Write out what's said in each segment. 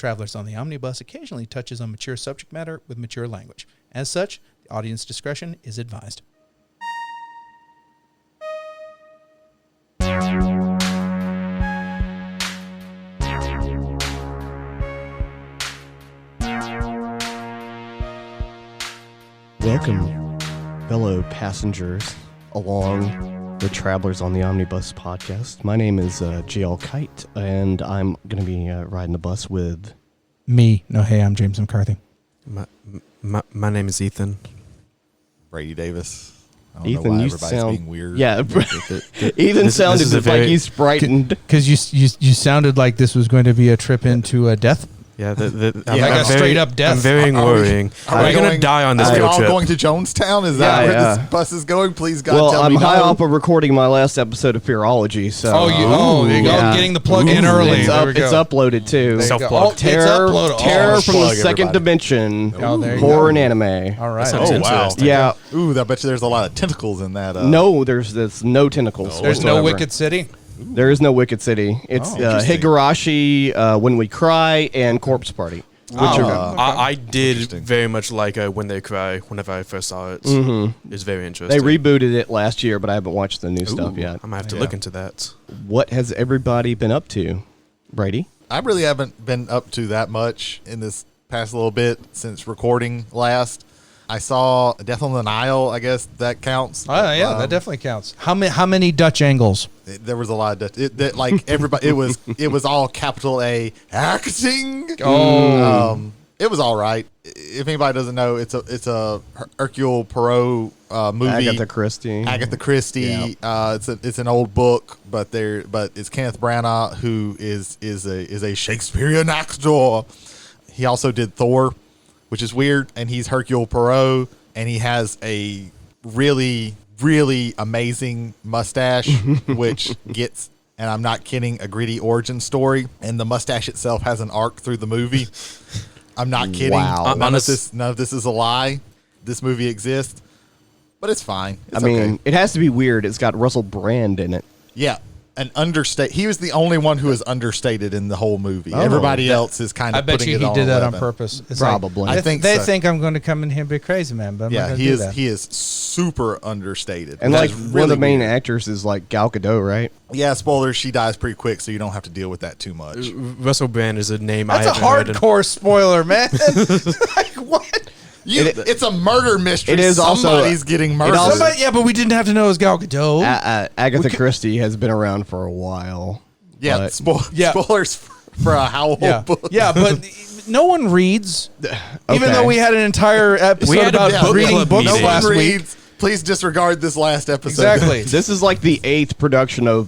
Travelers on the Omnibus occasionally touches on mature subject matter with mature language. As such, the audience discretion is advised. Welcome, fellow passengers, along the Travelers on the Omnibus podcast. My name is JL Kite, and I'm going to be riding the bus with... Me. No, hey, I'm James McCarthy. My name is Ethan. Brady Davis. I don't Ethan, know why you everybody's sound... being weird. Yeah, Ethan This sounded is a like very- he's frightened. Because you sounded like this was going to be a trip into a death. Yeah, Like a straight-up death. I'm very worrying. Are We're we going to going- die on this Are we field all trip. going to Jonestown? Is that where Yeah. this bus is going? Please, God, Well, tell I'm me high no. off of recording my last episode of Fearology, so... There you go. Yeah. Getting the plug in early. It's, There up, we go. it's uploaded, too. There you Self-plug. go. Oh, it's uploaded. Terror from the plug, second everybody. dimension. Oh, there you Horror go. and anime. All right. Sounds Oh, wow. interesting. Yeah. Ooh, I bet you there's a lot of tentacles in that. No, there's no tentacles. There's no whatsoever. Wicked City. There is no Wicked City. It's interesting. Higurashi, When We Cry, and Corpse Party. Which are, I did Interesting. very much like When They Cry whenever I first saw it. It's very they interesting. rebooted it last year, but I haven't watched the new stuff yet. I'm going to have to look into that. What has everybody been up to, Brady? I really haven't been up to that much in this past little bit since recording last. I saw Death on the Nile. I guess that counts. Oh, yeah, that definitely counts. How many Dutch angles? There was a lot of like everybody. It was all capital A acting. Oh. It was all right. If anybody doesn't know, it's a Hercule Poirot movie. Agatha Christie. Agatha Christie. It's an old book, but it's Kenneth Branagh, who is a Shakespearean actor. He also did Thor, which is weird, and he's Hercule Poirot, and he has a really, really amazing mustache, which gets, and I'm not kidding, a gritty origin story, and the mustache itself has an arc through the movie. I'm not kidding. Wow. None of this is a lie. This movie exists, but it's fine. It's I mean, okay. it has to be weird. It's got Russell Brand in it. Yeah. He was the only one who was understated in the whole movie. Everybody else is kind of I bet putting you it he on did that on 11. purpose. It's Probably. Like, I think they so. think I'm going to come in here and be crazy, man. But I'm not Yeah, going he to do is. that. He is super understated, And That like is one of really the main weird. actors is like Gal Gadot, right? Yeah, spoilers. She dies pretty quick, so you don't have to deal with that too much. Russell Brand is a name That's I a haven't heard in. hardcore spoiler, man. Like, what? It's a murder mystery. It is also- Somebody's getting murdered. also- Somebody, yeah, but we didn't have to know it was Gal Gadot. Agatha Christie has been around for a while. yeah, but- Yeah. spoilers for a Howell yeah, book. yeah, but no one reads. Even Okay. though we had an entire episode had a about book reading club books meeting. No one last week. reads. Please disregard this last episode. Exactly. This is like the 8th production of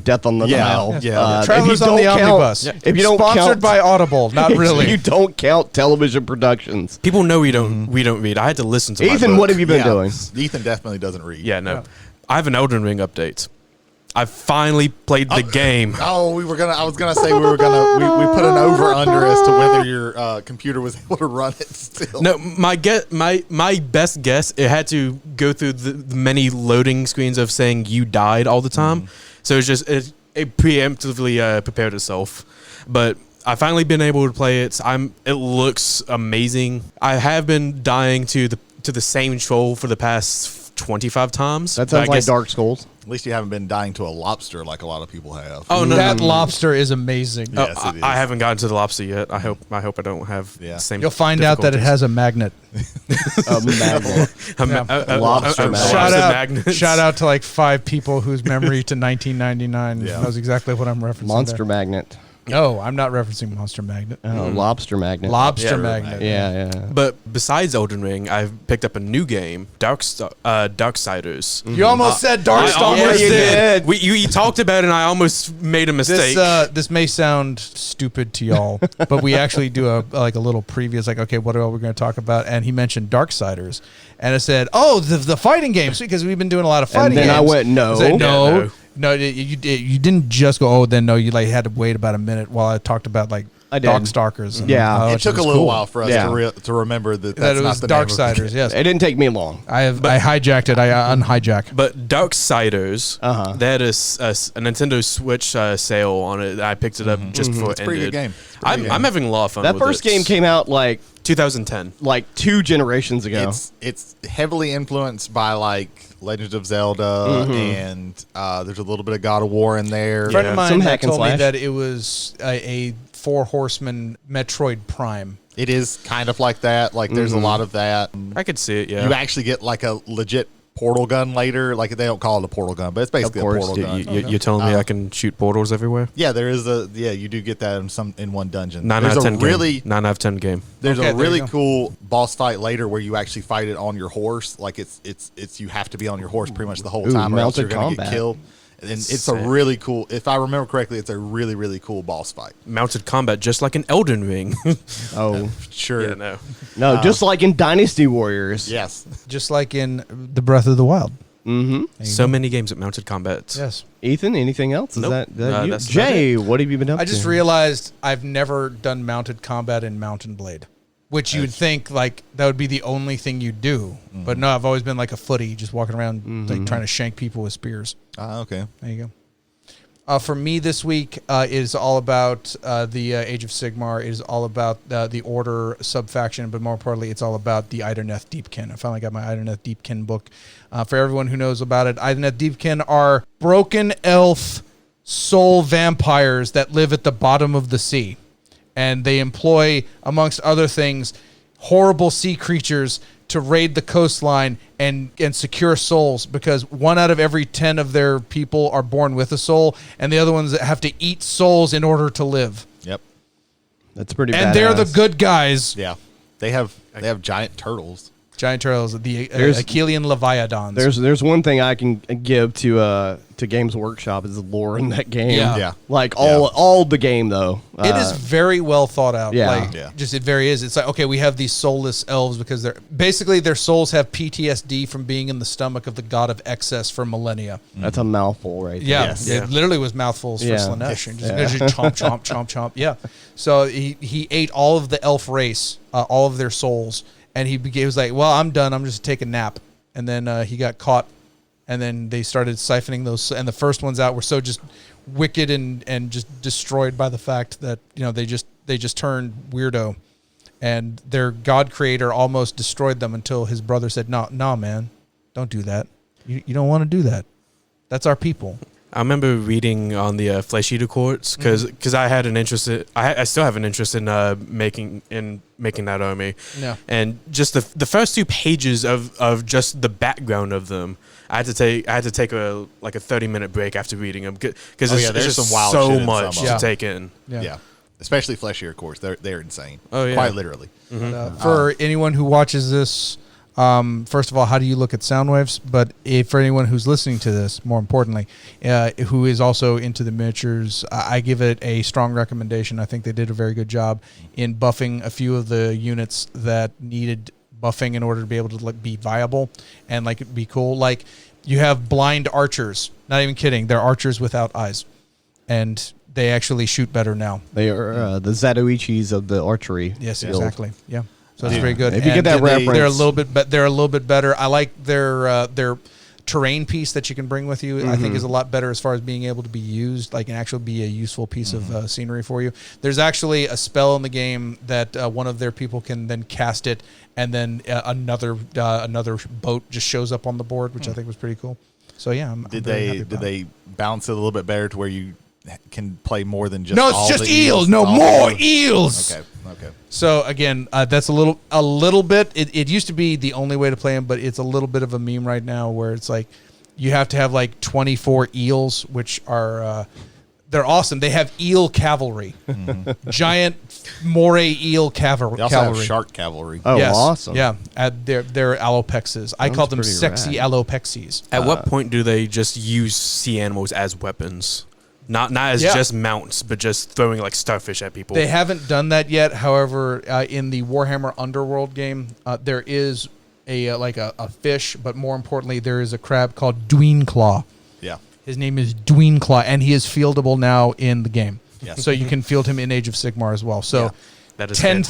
Death on the Yeah, Nile. yeah. If Travelers you on the don't count- Omnibus. If you don't Sponsored count, by Audible. Not if really. you don't count television productions. People know we don't read. I had to listen to my Ethan, book. what have you been Yeah, doing? Ethan definitely doesn't read. Yeah, no. I have an Elden Ring update. I finally played the game. Oh, I was gonna say we put an over under as to whether your computer was able to run it still. No, my best guess, it had to go through the many loading screens of saying you died all the time. So it's just it preemptively prepared itself. But I finally been able to play it. It looks amazing. I have been dying to the same troll for the past 25 times. That but I sounds like guess- Dark Souls. At least you haven't been dying to a lobster like a lot of people have. Oh no, That lobster is amazing. Yeah. Yes, it is. I haven't gotten to the lobster yet. I hope I don't have Yeah. the same. You'll find out that it has a magnet. A magnet. lobster Lobster magnet. magnets. Shout out to like 5 people whose memory to 1999 Yeah. knows exactly what I'm referencing. Monster Magnet. No, I'm not referencing Monster Magnet. Lobster Magnet. Lobster Yeah, Magnet. Yeah. But besides Elden Ring, I've picked up a new game, Darksiders. You almost said I Darkstalkers. almost you did. did. You talked about it, and I almost made a mistake. This may sound stupid to y'all, but we actually do a little previous, like, okay, what are we going to talk about? And he mentioned Darksiders, and I said, oh, the fighting games, because we've been doing a lot of fighting And then games. I went, no. I said, Yeah, no. no. No, you didn't just go, oh, then no, you like had to wait about a minute while I talked about like I did. Darkstalkers. Yeah. which It took a was little cool. while for us Yeah. to remember that That that's it not was the name of the Darksiders. game. Yes, It didn't take me long. I hijacked it. I unhijack. But Darksiders, Uh-huh. they had a Nintendo Switch sale on it. I picked it up just before it It's a pretty ended. good game. It's a pretty good I'm game. having a lot of fun That with first it. game came out like 2010. 2 generations ago. It's heavily influenced by like Legend of Zelda, and there's a little bit of God of War in there. A friend of Some mine hack and told me slash. that it was a Four Horsemen Metroid Prime. It is kind of like that. Like there's a lot of that. I could see it, yeah. You actually get like a legit portal gun later. Like they don't call it a portal gun, but it's basically course, a portal gun. You're telling me I can shoot portals everywhere? Yeah, there is you do get that in one dungeon. 9 there's out of 10 a really game. 9 out of 10 game. there's Okay, a there you really go. cool boss fight later where you actually fight it on your horse. Like it's you have to be on your horse pretty much the whole Ooh, time, or else mounted you're gonna combat. get killed. And it's a Sick. really cool. If I remember correctly, it's a really really cool boss fight. Mounted combat, just like an Elden Ring. Oh. Sure. yeah, no. No, just like in Dynasty Warriors. Yes. Just like in The Breath of the Wild. Mm-hmm. So many games with mounted combat. Yes. Ethan, anything else? Is Nope. that you? That's Jay, what have you been up to? I just realized I've never done mounted combat in Mountain Blade, which you would think like that would be the only thing you do. But no, I've always been like a footy, just walking around like trying to shank people with spears. Okay. There you go. For me this week is all about the Age of Sigmar. It is all about the Order subfaction, but more importantly, it's all about the Idoneth Deepkin. I finally got my Idoneth Deepkin book. For everyone who knows about it, Idoneth Deepkin are broken elf soul vampires that live at the bottom of the sea. And they employ, amongst other things, horrible sea creatures to raid the coastline and secure souls, because 1 out of every 10 of their people are born with a soul, and the other ones have to eat souls in order to live. Yep. That's pretty And they're the badass. good guys. Yeah. They have giant turtles. Giant turtles, the There's- Achillean Leviathans. There's one thing I can give to Games Workshop is the lore in that game. Yeah. Yeah. Like all the game though. It is very well thought out. yeah. Like, Yeah. just it very is. It's like, okay, we have these soulless elves because they're basically their souls have PTSD from being in the stomach of the god of excess for millennia. That's a mouthful right Yeah, there. Yes. it Yeah. literally was mouthfuls Yeah. for Slanesh. And just, Yeah. just chomp, chomp, chomp, chomp. Yeah. So he ate all of the elf race, all of their souls, and he was like, well, I'm done. I'm just taking a nap. And then he got caught, and then they started siphoning those. And the first ones out were so just wicked and just destroyed by the fact that, you know, they just turned weirdo. And their god creator almost destroyed them until his brother said, no, man, don't do that. You don't want to do that. That's our people. I remember reading on the Flesh Eater Courts because I had an interest. I still have an interest in making that army. Yeah. And just the first 2 pages of just the background of them, I had to take a 30-minute break after reading them because there's it's just some wild so shit in much some to of them. take in. Yeah. Especially Fleshier, of course. They're insane. Oh, yeah. Quite literally. For anyone who watches this, first of all, how do you look at sound waves? But for anyone who's listening to this, more importantly, who is also into the miniatures, I give it a strong recommendation. I think they did a very good job in buffing a few of the units that needed buffing in order to be able to be viable and be cool. Like you have blind archers. Not even kidding. They're archers without eyes, and they actually shoot better now. They are the Zatoichis of the archery. Yes, guild. exactly. Yeah. So that's very good. If you get And that reference, they're a little bit. They're a little bit better. I like their terrain piece that you can bring with you. I think is a lot better as far as being able to be used, like and actually be a useful piece of scenery for you. There's actually a spell in the game that one of their people can then cast it, and then another boat just shows up on the board, which I think was pretty cool. So yeah, I'm Did very happy they about it. balance it a little bit better to where you can play more than just No, all it's just the eels. No all more the eels. Okay. So again, that's a little bit. It used to be the only way to play them, but it's a little bit of a meme right now where it's like you have to have like 24 eels, which are they're awesome. They have eel cavalry, giant moray eel cavalry. They also have shark cavalry. Oh, Yes. awesome. Yeah, they're alopexes. I call them pretty sexy rad. alopexes. At what point do they just use sea animals as weapons? Not as Yeah. just mounts, but just throwing like starfish at people. They haven't done that yet. However, in the Warhammer Underworld game, there is a fish, but more importantly, there is a crab called Dweenclaw. Yeah. His name is Dweenclaw, and he is fieldable now in the game. Yes. So you can field him in Age of Sigmar as well. So Yeah. That is 10,000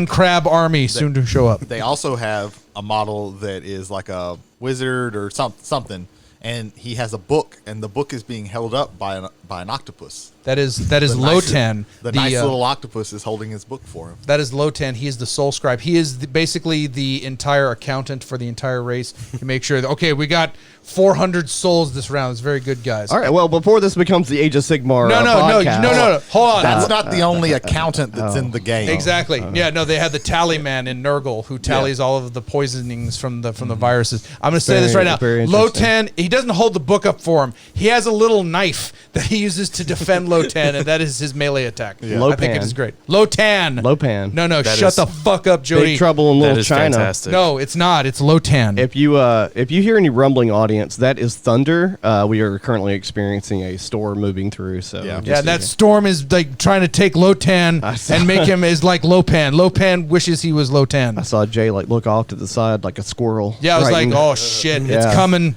fantastic. crab army soon to show up. They also have a model that is like a wizard or something, and he has a book, and the book is being held up by an octopus. That is The nice- Lotan. The nice little octopus is holding his book for him. That is Lotan. He is the soul scribe. He is basically the entire accountant for the entire race. To make sure that, okay, we got 400 souls this round. It's very good, guys. All right. Well, before this becomes the Age of Sigmar No. podcast, Hold on. That's not the only accountant that's in the game. Exactly. Yeah. No, they have the tally man in Nurgle who tallies all of the poisonings from the viruses. I'm going to say this right now. Very interesting. Lotan. He doesn't hold the book up for him. He has a little knife that he uses to defend Lotan, and that is his melee attack. I think Lopan. it is great. Lotan. Lopan. No. That Shut is the fuck up, Jody. Big Trouble in That Little is China. fantastic. No, it's not. It's Lotan. If you hear any rumbling, audience, that is thunder. We are currently experiencing a storm moving through. So Yeah. Yeah, that storm is like trying to take Lotan I saw- and make him is like Lopan. Lopan wishes he was I Lotan. saw Jay like look off to the side like a squirrel. Yeah, I was right like, in- oh shit, it's Yeah. coming.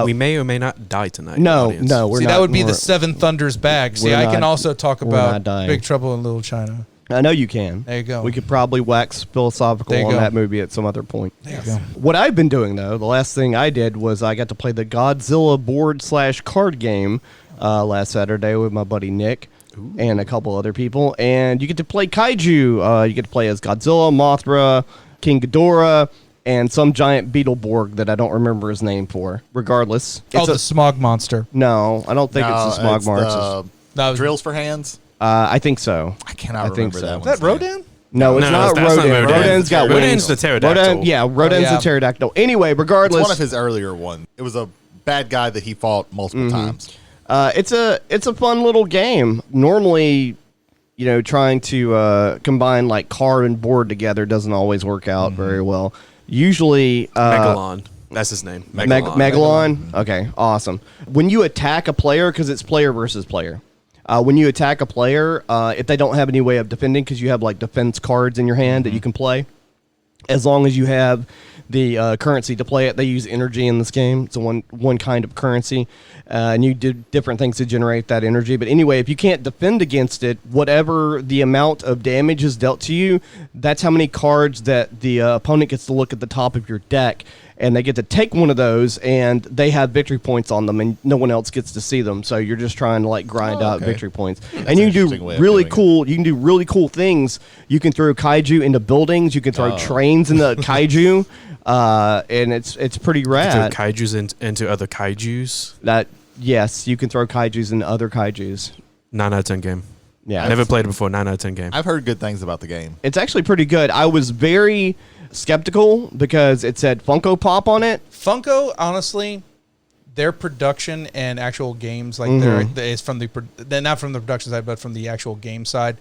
We may or may not die tonight. no, audience. no, we're See, not. that would be the we're- Seven Thunders bag. See, we're I not- can also talk we're not about dying. Big Trouble in Little China. I know you can. There you go. We could probably wax philosophical There you on go. that movie at some other point. There you go. What I've been doing though, the last thing I did was I got to play the Godzilla board/card game last Saturday with my buddy Nick and a couple other people, and you get to play kaiju. You get to play as Godzilla, Mothra, King Ghidorah, and some giant Beetleborg that I don't remember his name for. Regardless, Oh, it's the smog monster. no, I don't think No, it's the Smog it's Marks. the That was- Drills for Hands. I think so. I cannot I think remember so. that Is one. that Rodan? No, it's No, not that's not Rodan. Rodan. Rodan's got Rodan's wings. the pterodactyl. Rodan, yeah, Rodan's yeah. the pterodactyl. Anyway, regardless, It's one of his earlier ones. It was a bad guy that he fought multiple times. it's a fun little game. Normally, trying to combine like card and board together doesn't always work out very well. Usually, Megalon. That's his name. Megalon. Okay, awesome. When you attack a player, because it's player versus player. When you attack a player, if they don't have any way of defending, because you have like defense cards in your hand that you can play, as long as you have the currency to play it, they use energy in this game. It's a one kind of currency, and you do different things to generate that energy. But anyway, if you can't defend against it, whatever the amount of damage is dealt to you, that's how many cards that the opponent gets to look at the top of your deck. And they get to take one of those, and they have victory points on them, and no one else gets to see them. So you're just trying to like grind out okay. victory points. And an you can interesting do way of really doing it. cool. You can do really cool things. You can throw kaiju into buildings. You can throw trains into kaiju, and it's pretty Throw rad. kaijus into other kaijus. That yes, you can throw kaijus into other kaijus. 9 out of 10 game. Yeah, I never played it before. 9 out of 10 game. I've heard good things about the game. it's actually pretty good. I was very skeptical because it said Funko Pop on it. Funko, honestly, their production and actual games, like is from they're not from the production side, but from the actual game side,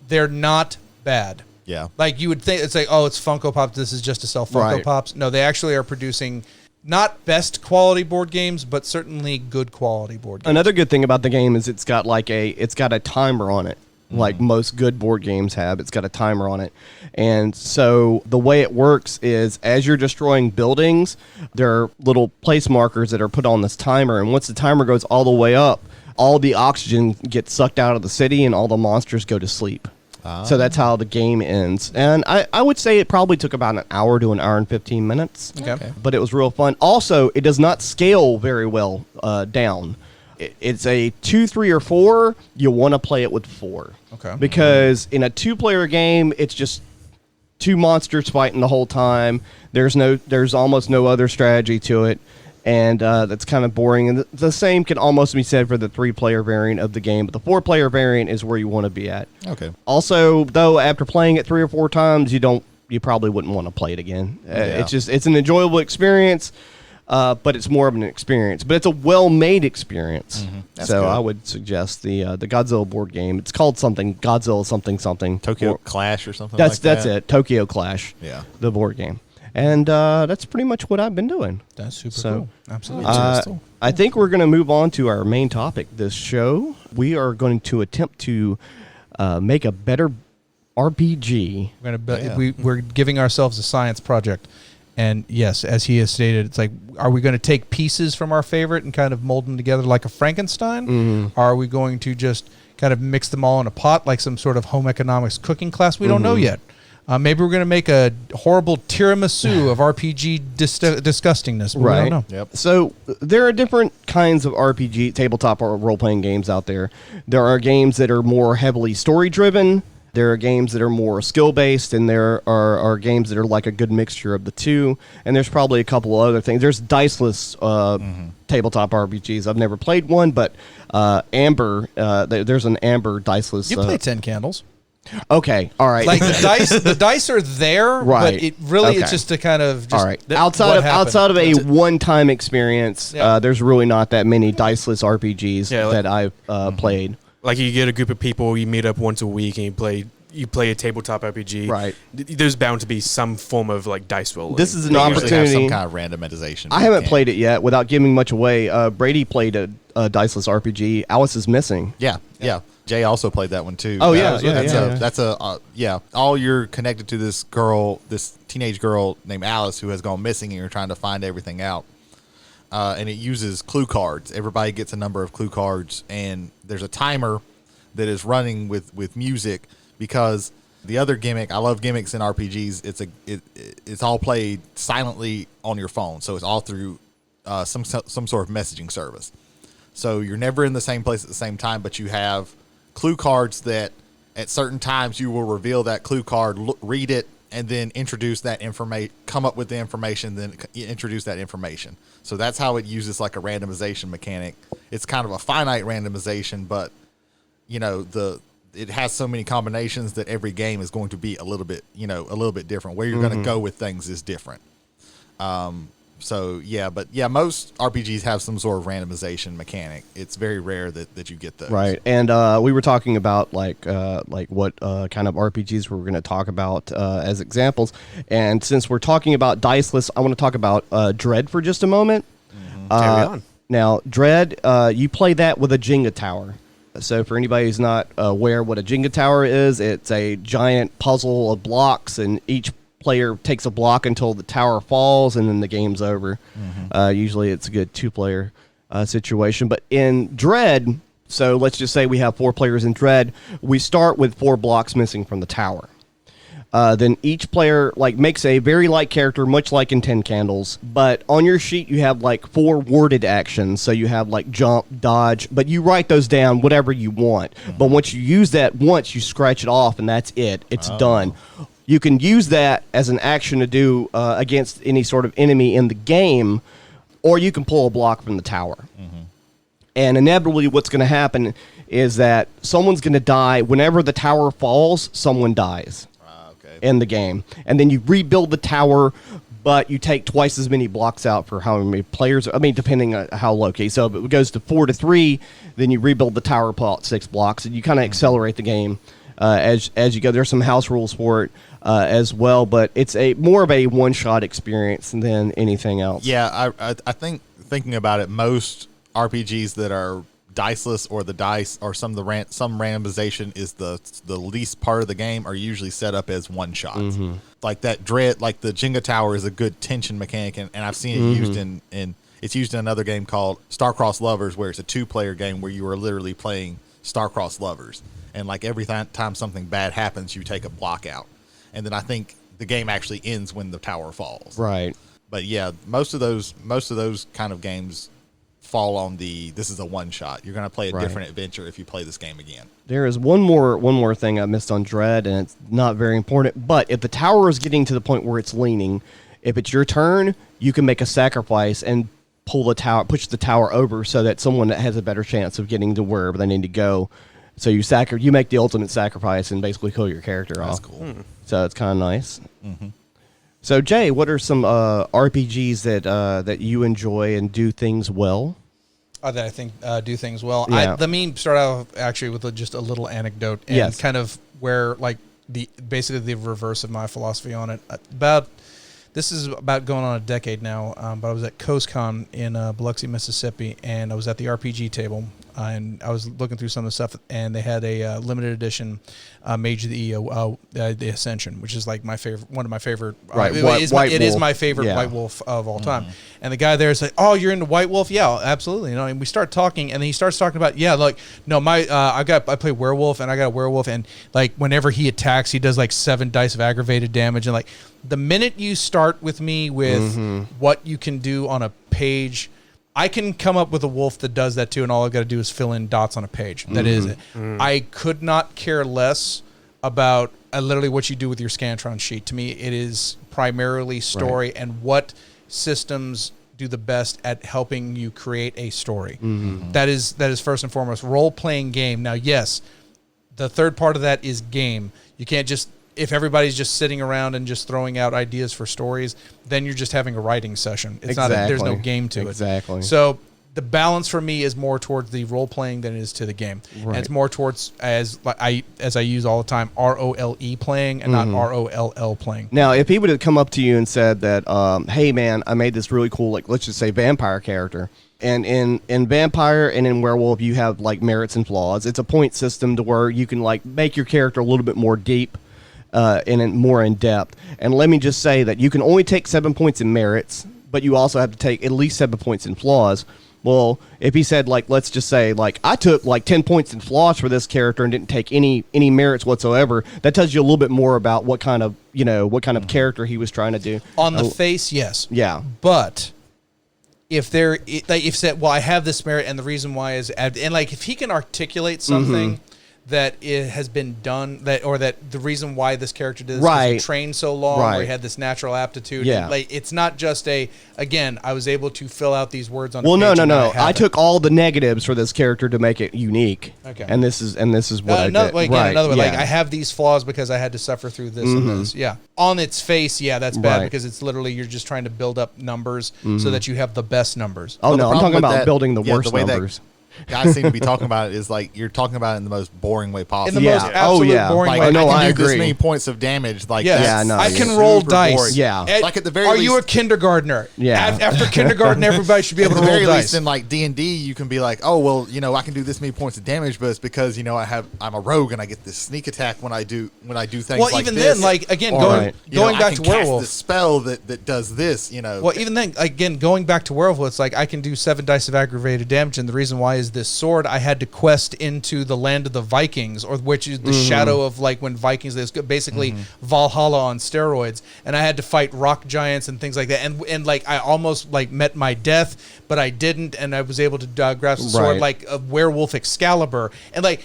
they're not bad. Yeah. Like you would think, it's like, oh, it's Funko Pop. This is just to sell Funko Right. Pops. No, they actually are producing not best quality board games, but certainly good quality board games. Another good thing about the game is it's got a timer on it. Like most good board games have, it's got a timer on it. And so the way it works is as you're destroying buildings, there are little place markers that are put on this timer. And once the timer goes all the way up, all the oxygen gets sucked out of the city and all the monsters go to sleep. So that's how the game ends. And I would say it probably took about an hour to an hour and 15 minutes. Okay. But it was real fun. Also, it does not scale very well down. It's a 2, 3, or 4. You want to play it with 4. Okay. Because in a 2-player game, it's just 2 monsters fighting the whole time. There's almost no other strategy to it, and that's kind of boring. And the same can almost be said for the 3-player variant of the game, but the 4-player variant is where you want to be at. Okay. Also, though, after playing it 3 or 4 times, you probably wouldn't want to play it again. Yeah. It's an enjoyable experience. But it's more of an experience. But it's a well-made experience. That's So good. I would suggest the Godzilla board game. It's called something Godzilla something. Tokyo Or- Clash or something That's like that. it. Tokyo Clash. Yeah. The board game. And that's pretty much what I've been doing. That's super So, cool. Absolutely. I think we're going to move on to our main topic this show. We are going to attempt to make a better RPG. We're giving ourselves a science project. And yes, as he has stated, it's like, are we going to take pieces from our favorite and kind of mold them together like a Frankenstein? Or are we going to just kind of mix them all in a pot like some sort of home economics cooking class. We don't know yet. Maybe we're going to make a horrible tiramisu of RPG disgustingness, but we don't know. Yep. So there are different kinds of RPG tabletop or role-playing games out there. There are games that are more heavily story-driven. There are games that are more skill-based, and there are games that are like a good mixture of the two. And there's probably a couple of other things. There's diceless tabletop RPGs. I've never played one, but Amber, there's an Amber diceless. You played 10 Candles. Okay, all right. Like the dice are there, Right. but it really Okay. it's just to kind of just all right. what Outside of a happened. one-time experience, Yeah. there's really not that many diceless RPGs Yeah, like- that I've played. Like you get a group of people, you meet up once a week, and you play a tabletop RPG. Right. There's bound to be some form of like dice rolling. This is an They usually have opportunity. some kind of randomization. I haven't mechanic. played it yet. Without giving much away, Brady played a diceless RPG. Alice is Missing. Yeah. Jay also played that one too. Oh, yeah, That's all you're connected to this girl, this teenage girl named Alice who has gone missing, and you're trying to find everything out. And it uses clue cards. Everybody gets a number of clue cards, and there's a timer that is running with music, because the other gimmick, I love gimmicks in RPGs. It's all played silently on your phone, so it's all through some sort of messaging service. So you're never in the same place at the same time, but you have clue cards that at certain times you will reveal that clue card, read it, and then introduce that information, come up with the information, then introduce that information. So that's how it uses like a randomization mechanic. It's kind of a finite randomization, but it has so many combinations that every game is going to be a little bit different. Where you're going to go with things is different. Most RPGs have some sort of randomization mechanic. It's very rare that you get those. Right. And we were talking about like what kind of RPGs we're going to talk about as examples. And since we're talking about diceless, I want to talk about Dread for just a moment. Carry on. Now, Dread, you play that with a Jenga tower. So for anybody who's not aware what a Jenga tower is, it's a giant puzzle of blocks, and each player takes a block until the tower falls, and then the game's over. Usually it's a good two-player situation. But in Dread, so let's just say we have 4 players in Dread, we start with 4 blocks missing from the tower. Then each player makes a very light character, much like in 10 Candles. But on your sheet, you have 4 worded actions. So you have jump, dodge, but you write those down, whatever you want. But once you use that once, you scratch it off, and that's it. It's done. You can use that as an action to do against any sort of enemy in the game, or you can pull a block from the tower. And inevitably, what's going to happen is that someone's going to die. Whenever the tower falls, someone dies. In the game, and then you rebuild the tower, but you take twice as many blocks out for how many players. I mean, depending on how low key. So if it goes to 4 to 3, then you rebuild the tower, pull out 6 blocks, and you kind of accelerate the game as you go. There's some house rules for it as well, but it's more of a one-shot experience than anything else. Yeah, I think thinking about it, most RPGs that are diceless, or the dice or some randomization is the least part of the game, are usually set up as one shots. Like that Dread, like the Jenga tower is a good tension mechanic, and I've seen it used in it's used in another game called Star-Crossed Lovers, where it's a 2-player game where you are literally playing Star-Crossed Lovers, and every time something bad happens, you take a block out, and then I think the game actually ends when the tower falls. Right. But yeah, most of those kind of games fall on this is a one shot. You're going to play a different adventure if you play this game again. There is one more thing I missed on Dread, and it's not very important. But if the tower is getting to the point where it's leaning, if it's your turn, you can make a sacrifice and push the tower over, so that someone that has a better chance of getting to wherever they need to go. So you make the ultimate sacrifice and basically kill your character off. That's cool. So it's kind of nice. So Jay, what are some RPGs that you enjoy and do things well? That I think do things well. Yeah. Let me start out actually with just a little anecdote, and kind of where basically the reverse of my philosophy on it. This is about going on a decade now, but I was at CoastCon in Biloxi, Mississippi, and I was at the RPG table. and I was looking through some of the stuff, and they had a limited edition Mage of the Ascension, which is like my favorite, one of my favorite. Right, it is my favorite Yeah. White Wolf of all time. And the guy there is like, "Oh, you're into White Wolf? Yeah, absolutely." You know, and we start talking, and then he starts talking about, I play werewolf, and I got a werewolf, and like whenever he attacks, he does like 7 dice of aggravated damage, and like the minute you start with me with what you can do on a page, I can come up with a wolf that does that too, and all I've got to do is fill in dots on a page. That is it. I could not care less about literally what you do with your Scantron sheet. To me, it is primarily story and what systems do the best at helping you create a story. That is first and foremost. Role-playing game. Now, yes, the third part of that is game. You can't just, if everybody's just sitting around and just throwing out ideas for stories, then you're just having a writing session. It's not there's no game to it. Exactly. So the balance for me is more towards the role playing than it is to the game. Right. And it's more towards as I use all the time, ROLE playing and not ROLL playing. Now, if he would have come up to you and said that, hey man, I made this really cool, like let's just say vampire character, and in vampire and in werewolf you have like merits and flaws. It's a point system to where you can like make your character a little bit more deep and more in depth. And let me just say that you can only take 7 points in merits, but you also have to take at least 7 points in flaws. Well, if he said, like, let's just say, like, I took, like, 10 points in flaws for this character and didn't take any merits whatsoever, that tells you a little bit more about what kind of character he was trying to do. On the face, yes. Yeah. But if said, well, I have this merit, and the reason why is, and like if he can articulate something that it has been done, that the reason why this character did this is he trained so long, or he had this natural aptitude. Yeah. And, like, it's not just again, I was able to fill out these words on Well, a page. no. I took all the negatives for this character to make it unique. Okay. And this is what I did. Another way, Yeah. like I have these flaws because I had to suffer through this and this. Yeah. On its face, yeah, that's bad because it's literally you're just trying to build up numbers so that you have the best numbers. Oh, Well, no, the I'm talking problem with about that- building the yeah, worst the way that- numbers. Guys seem to be talking about it is like you're talking about it in the most boring way In possible. the most absolute boring like, way. Oh, no, I I can do this agree. many points of damage. Like Yes. Yeah, no, I yeah. can roll super dice. boring. Yeah. Like at the very Are least, you a kindergartner? Yeah. After kindergarten, everybody should be able at to the roll very dice. least in like D&D, you can be like, oh well, I can do this many points of damage, but it's because I'm a rogue and I get this sneak attack when I do things. Well, like even this. then, like again, All going right. going I back can to cast werewolf. this spell that does this. Well, even then, again, going back to werewolf, it's like I can do 7 dice of aggravated damage, and the reason why is this sword. I had to quest into the land of the Vikings, or which is the shadow of like when Vikings. There's basically Valhalla on steroids, and I had to fight rock giants and things like that. And like I almost like met my death, but I didn't, and I was able to grasp the sword Right. like a werewolf Excalibur, and like.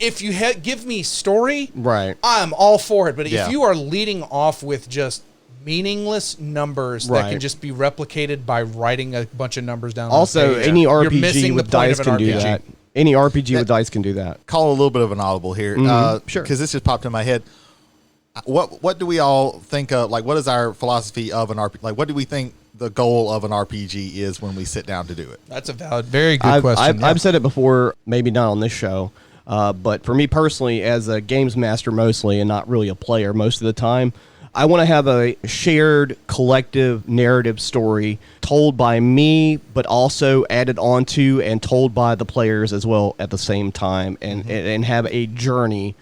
If you give me story, Right. I'm all for it. But Yeah. if you are leading off with just meaningless numbers that Right. can just be replicated by writing a bunch of numbers down. Also, on a page, any you're RPG missing with the point dice of an can do RPG. that. Any RPG with dice can do that. Call a little bit of an audible here, Sure. because this just popped in my head. What do we all think of? Like, what is our philosophy of an RPG? Like, what do we think the goal of an RPG is when we sit down to do it? That's a valid, very good question. I've said it before, maybe not on this show, but for me personally, as a games master mostly, and not really a player most of the time, I want to have a shared collective narrative story told by me, but also added onto and told by the players as well at the same time, and have a journey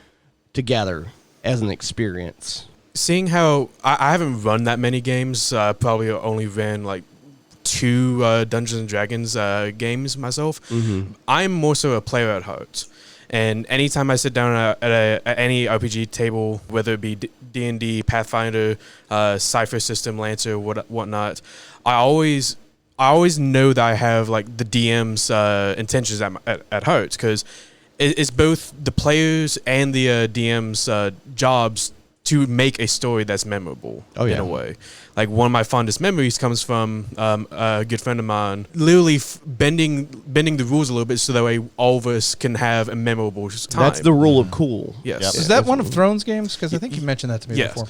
together as an experience. Seeing how I haven't run that many games, probably only ran like 2 Dungeons and Dragons games myself. I'm more so a player at heart, and anytime I sit down at any RPG table, whether it be D&D, Pathfinder, Cypher System, Lancer, whatnot, I always know that I have like the DM's intentions at heart, because it's both the players and the DM's jobs to make a story that's memorable in a way. Like, one of my fondest memories comes from a good friend of mine literally bending the rules a little bit so that way all of us can have a memorable time. That's the rule of cool. Yes. Yep. Is that one of Thrones games? Because I think you mentioned that to me Yes. before.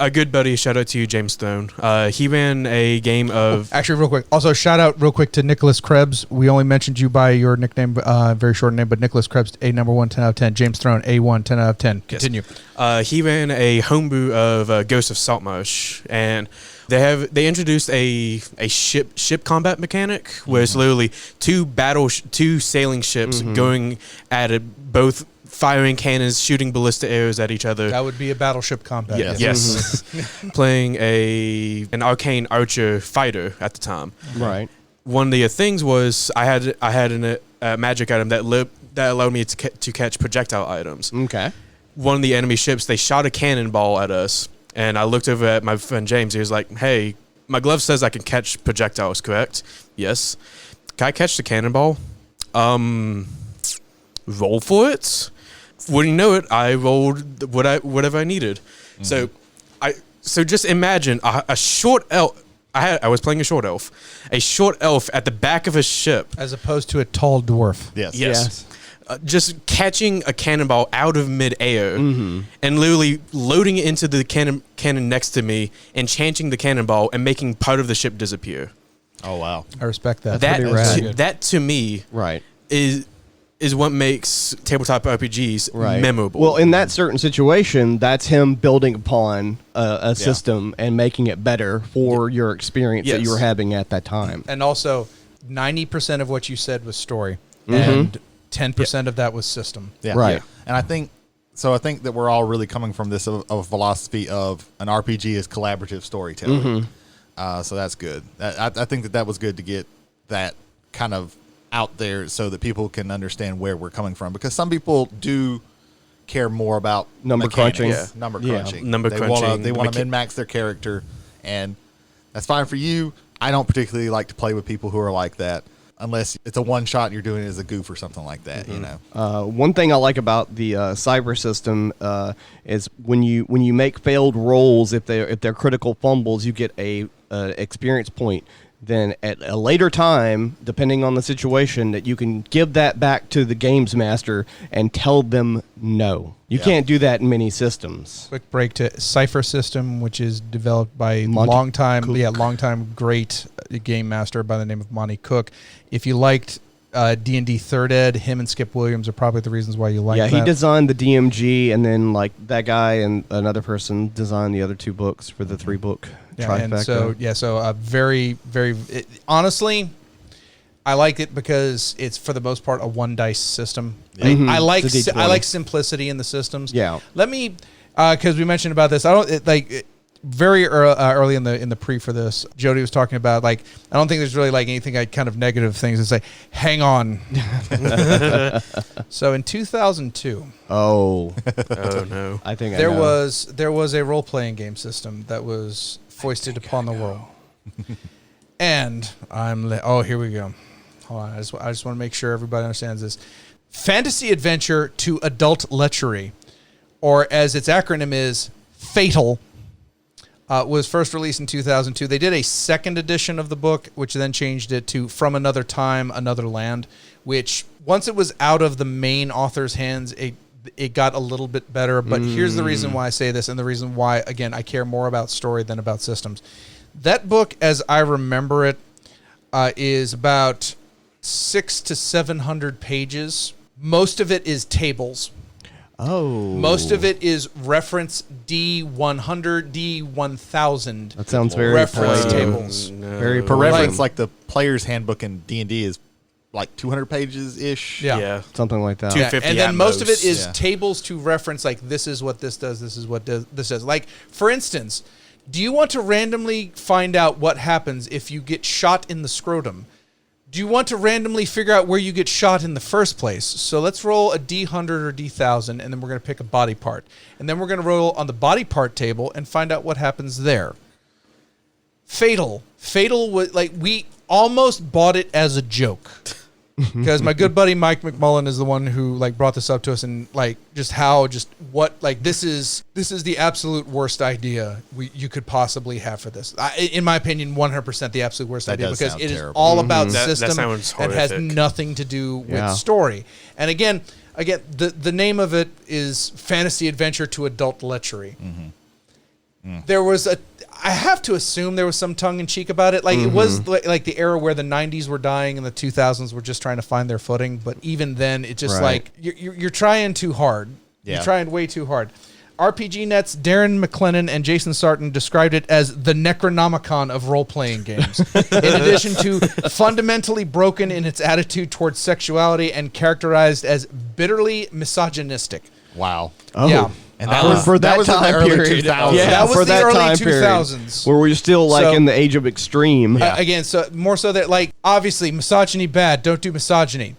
A good buddy, shout out to you, James Stone. He ran a game of... Actually, real quick. Also, shout out real quick to Nicholas Krebs. We only mentioned you by your nickname, very short name, but Nicholas Krebs, A number 1, 10 out of 10. James Throne, A1, 10 out of 10. Continue. He ran a homebrew of Ghost of Saltmarsh, and they introduced a ship combat mechanic where it's literally two sailing ships going at it, both firing cannons, shooting ballistic arrows at each other. That would be a battleship combat. Yes. Yes, playing an arcane archer fighter at the time. Right. One of the things was I had a magic item that allowed me to catch projectile items. Okay. One of the enemy ships, they shot a cannonball at us, and I looked over at my friend James. He was like, "Hey, my glove says I can catch projectiles, correct?" "Yes." "Can I catch the cannonball?" Roll for it. Wouldn't you know it, I rolled whatever I needed. So just imagine a short elf. I was playing a short elf at the back of a ship. As opposed to a tall dwarf. Yes. Yes. Just catching a cannonball out of midair and literally loading it into the cannon next to me and chancing the cannonball and making part of the ship disappear. Oh wow. I respect that. That pretty rad. that to me Right. is what makes tabletop RPGs Right. memorable. Well, in that certain situation, that's him building upon a system and making it better for your experience that you were Yes. having at that time. And also, 90% of what you said was story, and 10% of that was system. Yeah. Right. And I think that we're all really coming from this of a philosophy of an RPG is collaborative storytelling. So that's good. I think that was good to get that kind of out there so that people can understand where we're coming from, because some people do care more about Number mechanics. crunching. Yeah. Number Yeah. crunching. Number they crunching. They want to min-max their character, and that's fine for you. I don't particularly like to play with people who are like that, unless it's a one shot and you're doing it as a goof or something like that. You know. One thing I like about the cyber system is when you make failed rolls, if they're critical fumbles, you get a experience point. Then at a later time, depending on the situation, that you can give that back to the games master and tell them no. You Yeah. can't do that in many systems. Quick break to Cypher System, which is developed by Monty longtime great game master by the name of Monty Cook. If you liked D&D Third Ed, him and Skip Williams are probably the reasons why you like that. Yeah, he designed the DMG, and then like that guy and another person designed the other two books for the 3-book trifecta. And so very, very honestly, I like it because it's for the most part a one dice system. I like It's a D20. I like simplicity in the systems. Yeah. Let me because we mentioned about this. Very early in the pre for this, Jody was talking about I don't think there's really anything kind of negative things to say. Hang on. So in 2002, oh no, I think there I know. was a role playing game system that was foisted upon the world, and here we go. Hold on, I just want to make sure everybody understands this. Fantasy Adventure to Adult Lechery, or as its acronym is, Fatal. Was first released in 2002. They did a second edition of the book, which then changed it to From Another Time, Another Land, which once it was out of the main author's hands, it got a little bit better. But here's the reason why I say this, and the reason why, again, I care more about story than about systems. That book, as I remember it, is about 600 to 700 pages. Most of it is tables. Oh. Most of it is reference D100, D1000. That sounds very reference polite. tables. Very For polite. reference, like the player's handbook in D&D is like 200 pages ish. Yeah. Something like that. Two- Yeah, 250 and then at most of it most. is Yeah. tables to reference, this is what this does, this is what this does. Like, for instance, do you want to randomly find out what happens if you get shot in the scrotum? Do you want to randomly figure out where you get shot in the first place? So let's roll a D100 or D1000, and then we're going to pick a body part. And then we're going to roll on the body part table and find out what happens there. Fatal was we almost bought it as a joke. Because my good buddy Mike McMullen is the one who brought this up to us, and this is the absolute worst idea you could possibly have for this. In my opinion, 100% the absolute worst That idea, does because sound it is terrible. all about That system sounds and has horrific. nothing to do with Yeah. story. And again, the name of it is Fantasy Adventure to Adult Lechery. There was I have to assume there was some tongue in cheek about it. It was like the era where the 90s were dying and the 2000s were just trying to find their footing. But even then, it just Right. you're trying too hard. Yeah. You're trying way too hard. RPG Net's Darren McLennan and Jason Sarton described it as the Necronomicon of role-playing games. In addition to fundamentally broken in its attitude towards sexuality and characterized as bitterly misogynistic. Wow. Oh. Yeah. And that was for that was in the time early period. 2000s. Yeah, that was for the that early time period, 2000s. where we're still like So- in the age of extreme. Again, so more so that like obviously misogyny bad, don't do misogyny.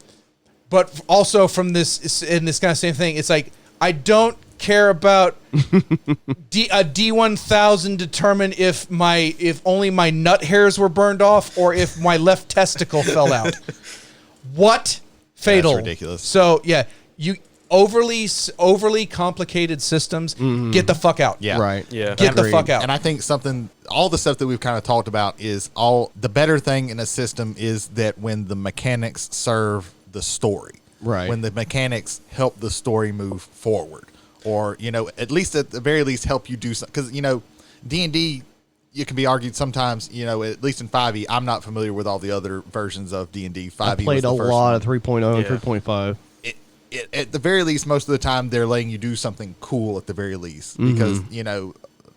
But also from this in this kind of same thing, it's like I don't care about a D1000 determine if only my nut hairs were burned off or if my left testicle fell out. What? Fatal. That's ridiculous. So yeah, you overly complicated systems, get the fuck out. Yeah. Right. Yeah. Get the Agreed. fuck out. And I think all the stuff that we've kind of talked about is the better thing in a system is that when the mechanics serve the story. Right. When the mechanics help the story move forward. Or, at least at the very least help you do something. Because, D&D, you can be argued sometimes, at least in 5e, I'm not familiar with all the other versions of D&D. 5e I played a was the first lot one. of 3.0 and Yeah. 3.5. At the very least, most of the time, they're letting you do something cool at the very least. Because,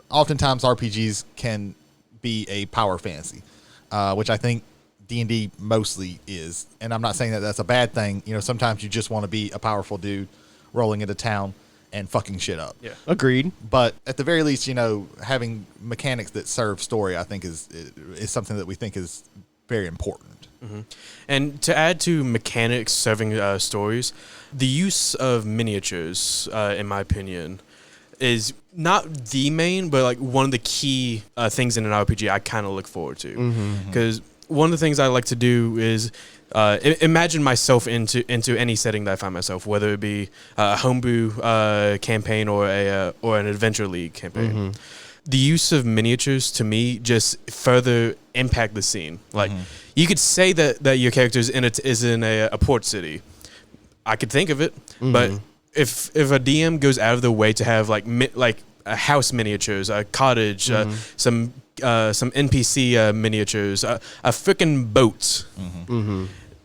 oftentimes RPGs can be a power fantasy, which I think D&D mostly is. And I'm not saying that that's a bad thing. Sometimes you just want to be a powerful dude rolling into town and fucking shit up. Yeah. Agreed. But at the very least, having mechanics that serve story, I think is something that we think is very important. And to add to mechanics serving stories, the use of miniatures, in my opinion, is not the main, but like one of the key things in an RPG I kind of look forward to. Because one of the things I like to do is imagine myself into any setting that I find myself, whether it be a homebrew campaign or an adventure league campaign. The use of miniatures to me just further impact the scene. Like you could say that your character is in a port city. I could think of it, but if a DM goes out of their way to have like a house miniatures, a cottage, some NPC miniatures, a freaking boat.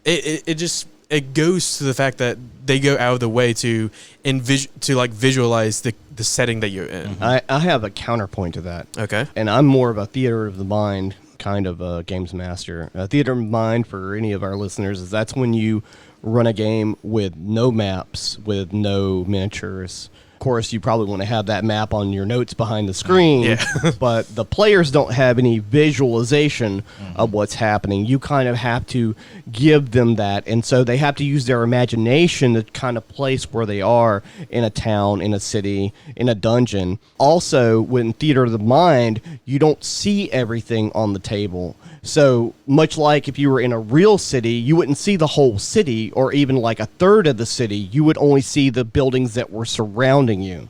It goes to the fact that they go out of the way to visualize the setting that you're in. I have a counterpoint to that. Okay. And I'm more of a theater of the mind kind of a games master. Theater of the mind, for any of our listeners, is that's when you run a game with no maps, with no miniatures. Of course, you probably want to have that map on your notes behind the screen, Yeah. but the players don't have any visualization of what's happening. You kind of have to give them that, and so they have to use their imagination to kind of place where they are in a town, in a city, in a dungeon. Also, when theater of the mind, you don't see everything on the table. So much like if you were in a real city, you wouldn't see the whole city or even like a third of the city. You would only see the buildings that were surrounding you.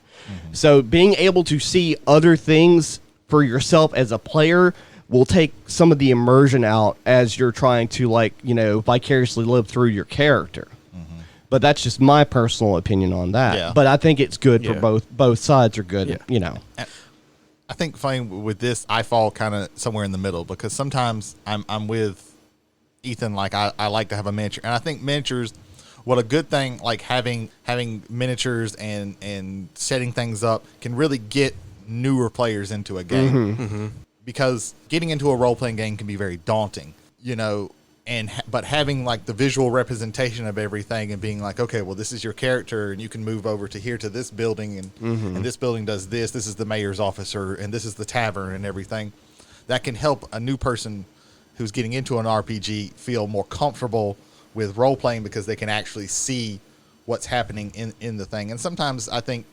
So being able to see other things for yourself as a player will take some of the immersion out as you're trying to vicariously live through your character. But that's just my personal opinion on that. Yeah. But I think it's good Yeah. for both sides are good, Yeah. I think funny with this, I fall kind of somewhere in the middle because sometimes I'm with Ethan. Like I like to have a miniature, and I think miniatures. What a good thing, like having miniatures and setting things up can really get newer players into a game because getting into a role playing game can be very daunting, but having like the visual representation of everything and being like, okay, well, this is your character and you can move over to here to this building and this building does this. This is the mayor's office and this is the tavern and everything. That can help a new person who's getting into an RPG feel more comfortable with role playing because they can actually see what's happening in the thing. And sometimes I think,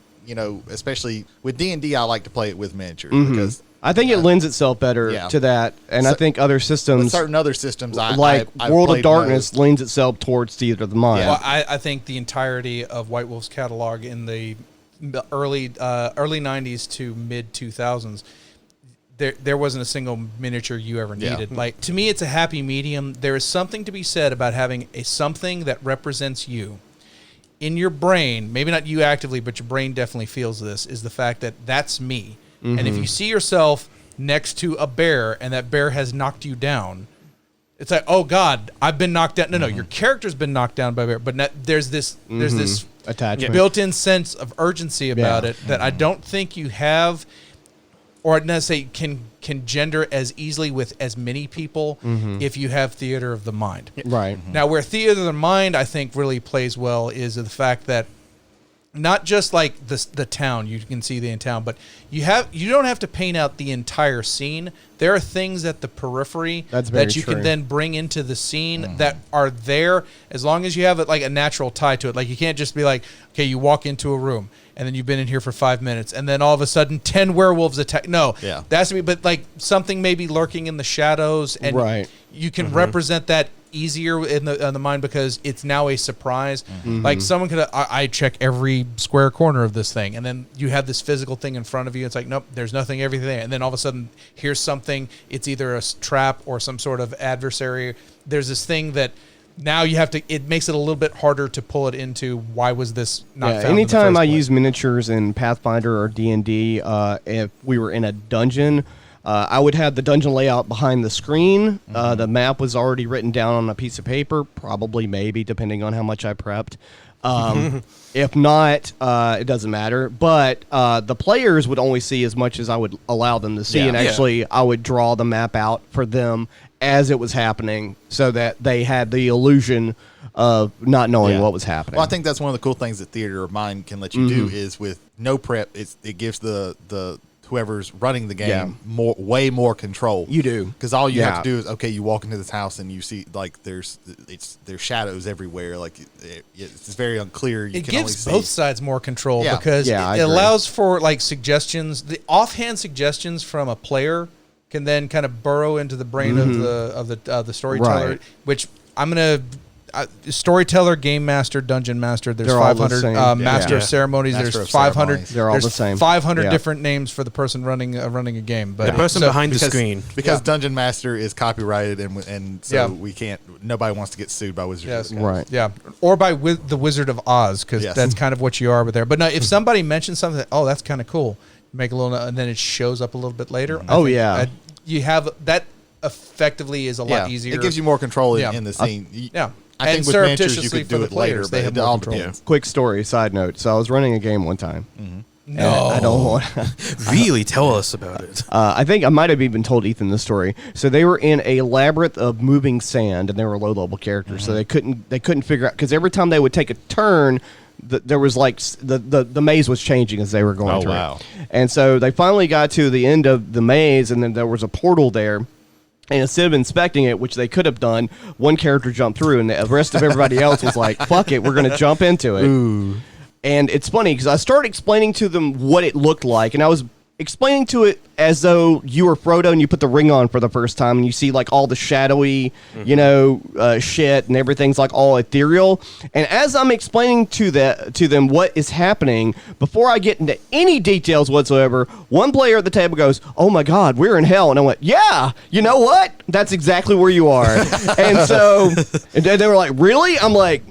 especially with D&D, I like to play it with miniatures because I think it lends itself better Yeah. to that. And I think other with systems, certain other systems, World I've of played Darkness, most. lends itself towards theater of the mind. Well, I think the entirety of White Wolf's catalog in the early 90s to mid 2000s, there wasn't a single miniature you ever Yeah. needed. Like, to me, it's a happy medium. There is something to be said about having something that represents you. In your brain, maybe not you actively, but your brain definitely feels this, is the fact that that's me. And if you see yourself next to a bear and that bear has knocked you down, it's like, oh God, I've been knocked down. No, your character's been knocked down by a bear. But there's this attachment. built-in sense of urgency about Yeah. it that I don't think you have, or not say can gender as easily with as many people if you have theater of the mind. Right. Now, where theater of the mind I think really plays well is the fact that not just like the town, you can see the town, but you don't have to paint out the entire scene. There are things at the periphery That's very that you true. can then bring into the scene that are there as long as you have it like a natural tie to it. Like you can't just be like, okay, you walk into a room and then you've been in here for 5 minutes and then all of a sudden 10 werewolves attack. No, Yeah. that has to be, but like something maybe lurking in the shadows and Right. you can represent that easier in the mind because it's now a surprise. Like someone could, I check every square corner of this thing, and then you have this physical thing in front of you. It's like, nope, there's nothing, everything there. And then all of a sudden, here's something. It's either a trap or some sort of adversary. There's this thing that now you have to. It makes it a little bit harder to pull it into. Why was this not found? Anytime in the I first place? use miniatures in Pathfinder or D&D, if we were in a dungeon, I would have the dungeon layout behind the screen. The map was already written down on a piece of paper, probably, maybe, depending on how much I prepped. If not, it doesn't matter. But the players would only see as much as I would allow them to see, Yeah. and actually, I would draw the map out for them as it was happening, so that they had the illusion of not knowing Yeah. what was happening. Well, I think that's one of the cool things that theater of mind can let you do is with no prep. It gives the whoever's running the game Yeah. way more control. You do. because all you Yeah. have to do is you walk into this house and you see like there's shadows everywhere. Like it's very unclear. You It can only gives see. both sides more control Yeah. because Yeah, I it agree. allows for like suggestions. The offhand suggestions from a player can then kind of burrow into the brain of the storyteller. Right. Which I'm gonna storyteller, game master, dungeon master. There's They're all the 500 same. master Yeah. of ceremonies. Master There's of 500. ceremonies. They're all there's the same. 500 Yeah. different names for the person running a game. But The person so- behind the because, screen. because Yeah. Dungeon Master is copyrighted and so Yeah. we can't. Nobody wants to get sued by Wizards. Yes. of the Coast. Right. Yeah, or by the Wizard of Oz, because Yes. that's kind of what you are with there. But no, if somebody mentions something, oh, that's kind of cool, make a little, and then it shows up a little bit later. I Oh, think yeah. you have that. Effectively, is a lot easier. It gives you more control Yeah. in the scene. Yeah. I think And with miniatures you surreptitiously could for do the it later, players, but they have it more all control. depends. Quick story, side note. So I was running a game one time. No, I don't want. Really, tell us about it. I think I might have even told Ethan this story. So they were in a labyrinth of moving sand, and they were low-level characters, so they couldn't figure out, because every time they would take a turn, there was like the maze was changing as they were going Oh, through. wow. And so they finally got to the end of the maze, and then there was a portal there. And instead of inspecting it, which they could have done, one character jumped through, and the rest of everybody else was like, "Fuck it, we're going to jump into it." Ooh. And it's funny because I started explaining to them what it looked like, and I was explaining to it as though you were Frodo and you put the ring on for the first time, and you see like all the shadowy, shit, and everything's like all ethereal. And as I'm explaining to them what is happening, before I get into any details whatsoever, one player at the table goes, "Oh my God, we're in hell!" And I went, "Yeah, you know what? That's exactly where you are." And so and they were like, "Really?" I'm like,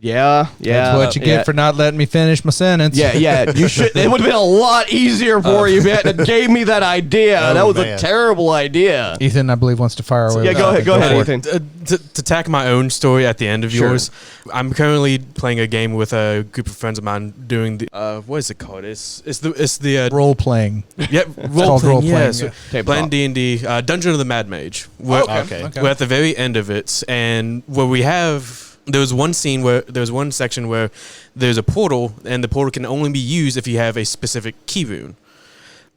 Yeah, That's what you get for not letting me finish my sentence. Yeah. You should. It would have been a lot easier for you if you hadn't gave me that idea. That was man. a terrible idea. Ethan, I believe, wants to fire away. Yeah, with go something. ahead, for it. Ethan. To tack my own story at the end of Sure. yours, I'm currently playing a game with a group of friends of mine doing the what is it called? It's the Role playing. yeah called role-playing, yeah. So yeah. playing D&D Dungeon of the Mad Mage. We're, Okay. we're at the very end of it, and where we have. There was one section where there's a portal, and the portal can only be used if you have a specific key rune.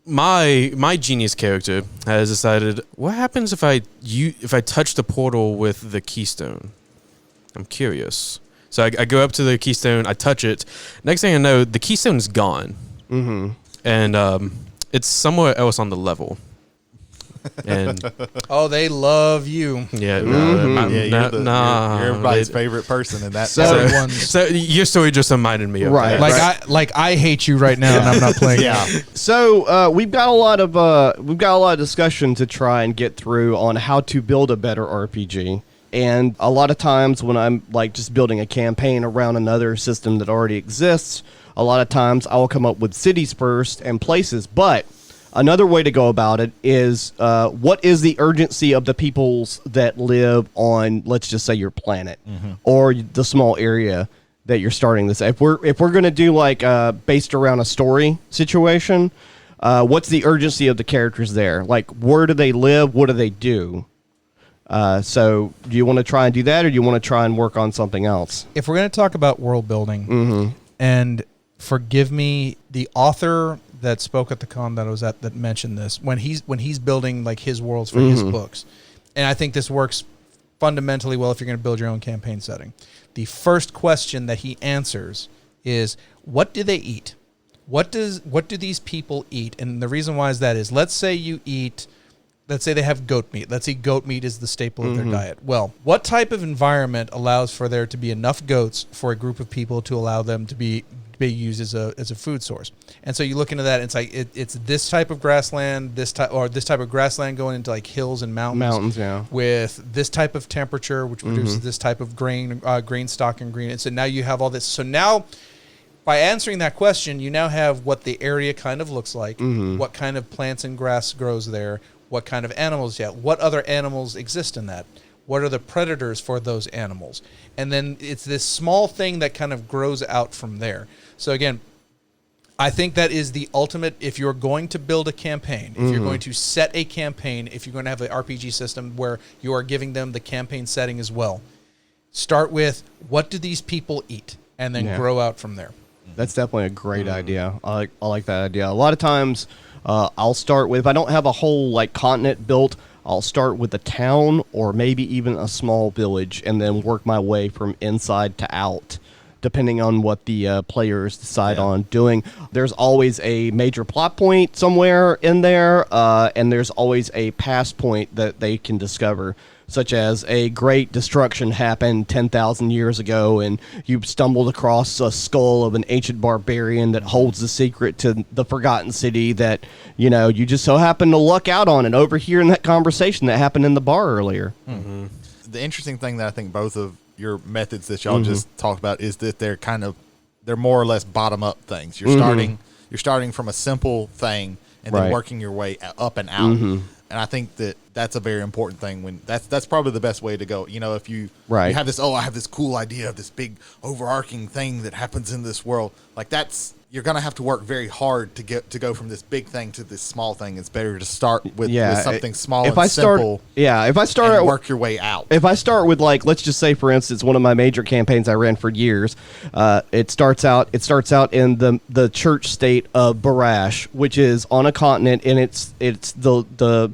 My genius character has decided, what happens if I touch the portal with the keystone? I'm curious. So I go up to the keystone, I touch it. Next thing I know, the keystone is gone, and it's somewhere else on the level. And Oh, they love you. yeah, You're everybody's favorite person in that. So- Everyone's So your story just reminded me of Right. that. like I hate you right now, and I'm not playing. yeah. So we've got a lot of discussion to try and get through on how to build a better RPG. And a lot of times when I'm like just building a campaign around another system that already exists, a lot of times I will come up with cities first and places. But another way to go about it is what is the urgency of the peoples that live on, let's just say, your planet or the small area that you're starting this. If we're going to do like based around a story situation, what's the urgency of the characters there? Like, where do they live? What do they do? So do you want to try and do that, or do you want to try and work on something else? If we're going to talk about world building, and forgive me, the author that spoke at the con that I was at that mentioned this, when he's building like his worlds for his books, and I think this works fundamentally well if you're going to build your own campaign setting. The first question that he answers is, what do they eat? What do these people eat? And the reason why is that is, let's say they have goat meat. Let's say goat meat is the staple of their diet. Well, what type of environment allows for there to be enough goats for a group of people to allow them to be used as a food source? And so you look into that, and it's like it's this type of grassland, this type of grassland going into like hills and mountains, yeah, with this type of temperature, which produces this type of grain stock and green. And so now you have all this. So now, by answering that question, you now have what the area kind of looks like, what kind of plants and grass grows there, what kind of animals you have, what other animals exist in that, what are the predators for those animals, and then it's this small thing that kind of grows out from there. So again, I think that is the ultimate. If you're going to build a campaign, if you're going to set a campaign, if you're going to have an RPG system where you are giving them the campaign setting as well, start with, what do these people eat, and then grow out from there. That's definitely a great idea. I like that idea. A lot of times, I'll start with, if I don't have a whole like continent built, I'll start with a town or maybe even a small village, and then work my way from inside to out, depending on what the players decide on doing. There's always a major plot point somewhere in there, and there's always a past point that they can discover, such as a great destruction happened 10,000 years ago, and you stumbled across a skull of an ancient barbarian that holds the secret to the Forgotten City that, you know, you just so happen to luck out on and overhearing that conversation that happened in the bar earlier. The interesting thing that I think both of your methods that y'all just talked about is that they're more or less bottom up things. You're starting from a simple thing and then working your way up and out. And I think that that's a very important thing. When that's probably the best way to go. You know, if you have this, I have this cool idea of this big overarching thing that happens in this world, like you're gonna have to work very hard to go from this big thing to this small thing. It's better to start with something small and simple. If I start and work your way out. If I start with, like, let's just say, for instance, one of my major campaigns I ran for years, it starts out in the church state of Barash, which is on a continent, and it's the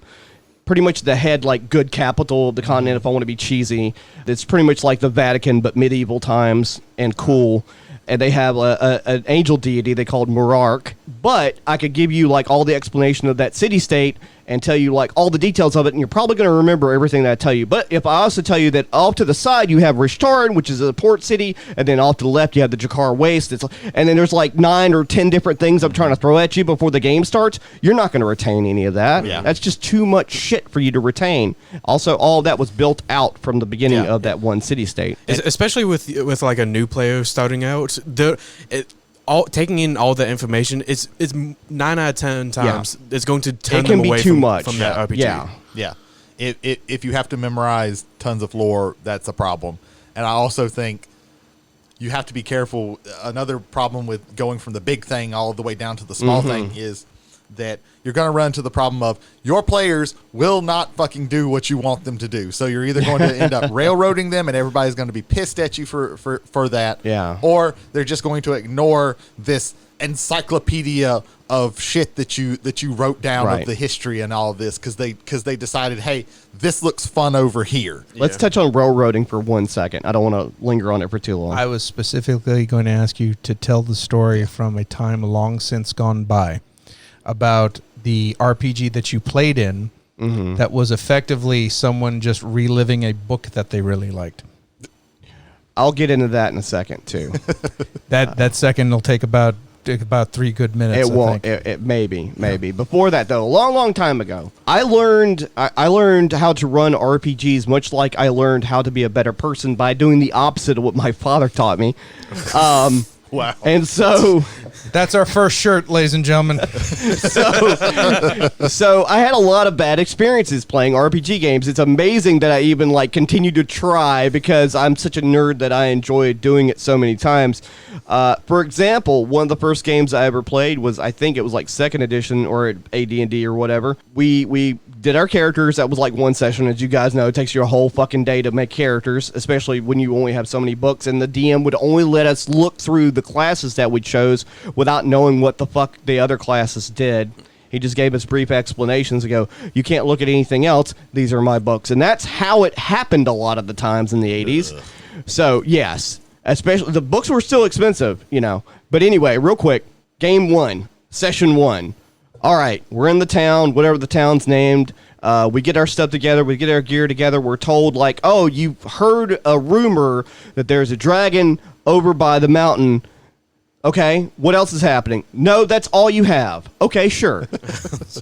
pretty much the head, like, good capital of the continent, if I want to be cheesy. It's pretty much like the Vatican, but medieval times and cool. And they have an angel deity they called Murark. But I could give you, like, all the explanation of that city-state and tell you, like, all the details of it, and you're probably going to remember everything that I tell you. But if I also tell you that off to the side you have Rishtaran, which is a port city, and then off to the left you have the Jakar Waste, and then there's like 9 or 10 different things I'm trying to throw at you before the game starts, you're not going to retain any of that. Yeah. That's just too much shit for you to retain. Also, all of that was built out from the beginning of that one city-state. Especially with like a new player starting out, taking in all that information, it's 9 out of 10 times it's going to turn them away from that RPG. Yeah. If you have to memorize tons of lore, that's a problem. And I also think you have to be careful. Another problem with going from the big thing all the way down to the small thing is that you're going to run into the problem of your players will not fucking do what you want them to do. So you're either going to end up railroading them and everybody's going to be pissed at you for that. Yeah. Or they're just going to ignore this encyclopedia of shit that you wrote down of the history and all of this because they decided, hey, this looks fun over here. Let's touch on railroading for 1 second. I don't want to linger on it for too long. I was specifically going to ask you to tell the story from a time long since gone by about the RPG that you played in that was effectively someone just reliving a book that they really liked. I'll get into that in a second too. That second will take about 3 good minutes. It won't. It maybe. Before that, though, a long time ago, I learned how to run RPGs much like I learned how to be a better person by doing the opposite of what my father taught me. Wow. And so That's our first shirt, ladies and gentlemen. so I had a lot of bad experiences playing RPG games. It's amazing that I even like continue to try because I'm such a nerd that I enjoy doing it so many times. For example, one of the first games I ever played was, I think it was like second edition or AD&D or whatever. We did our characters. That was like one session. As you guys know, it takes you a whole fucking day to make characters, especially when you only have so many books, and the DM would only let us look through the classes that we chose without knowing what the fuck the other classes did. He just gave us brief explanations and go, you can't look at anything else. These are my books. And that's how it happened a lot of the times in the 80s. So, yes, especially the books were still expensive, you know. But anyway, real quick, game 1, session 1. All right, we're in the town, whatever the town's named. We get our stuff together. We get our gear together. We're told, like, oh, you've heard a rumor that there's a dragon over by the mountain. Okay, what else is happening? No, that's all you have. Okay, sure.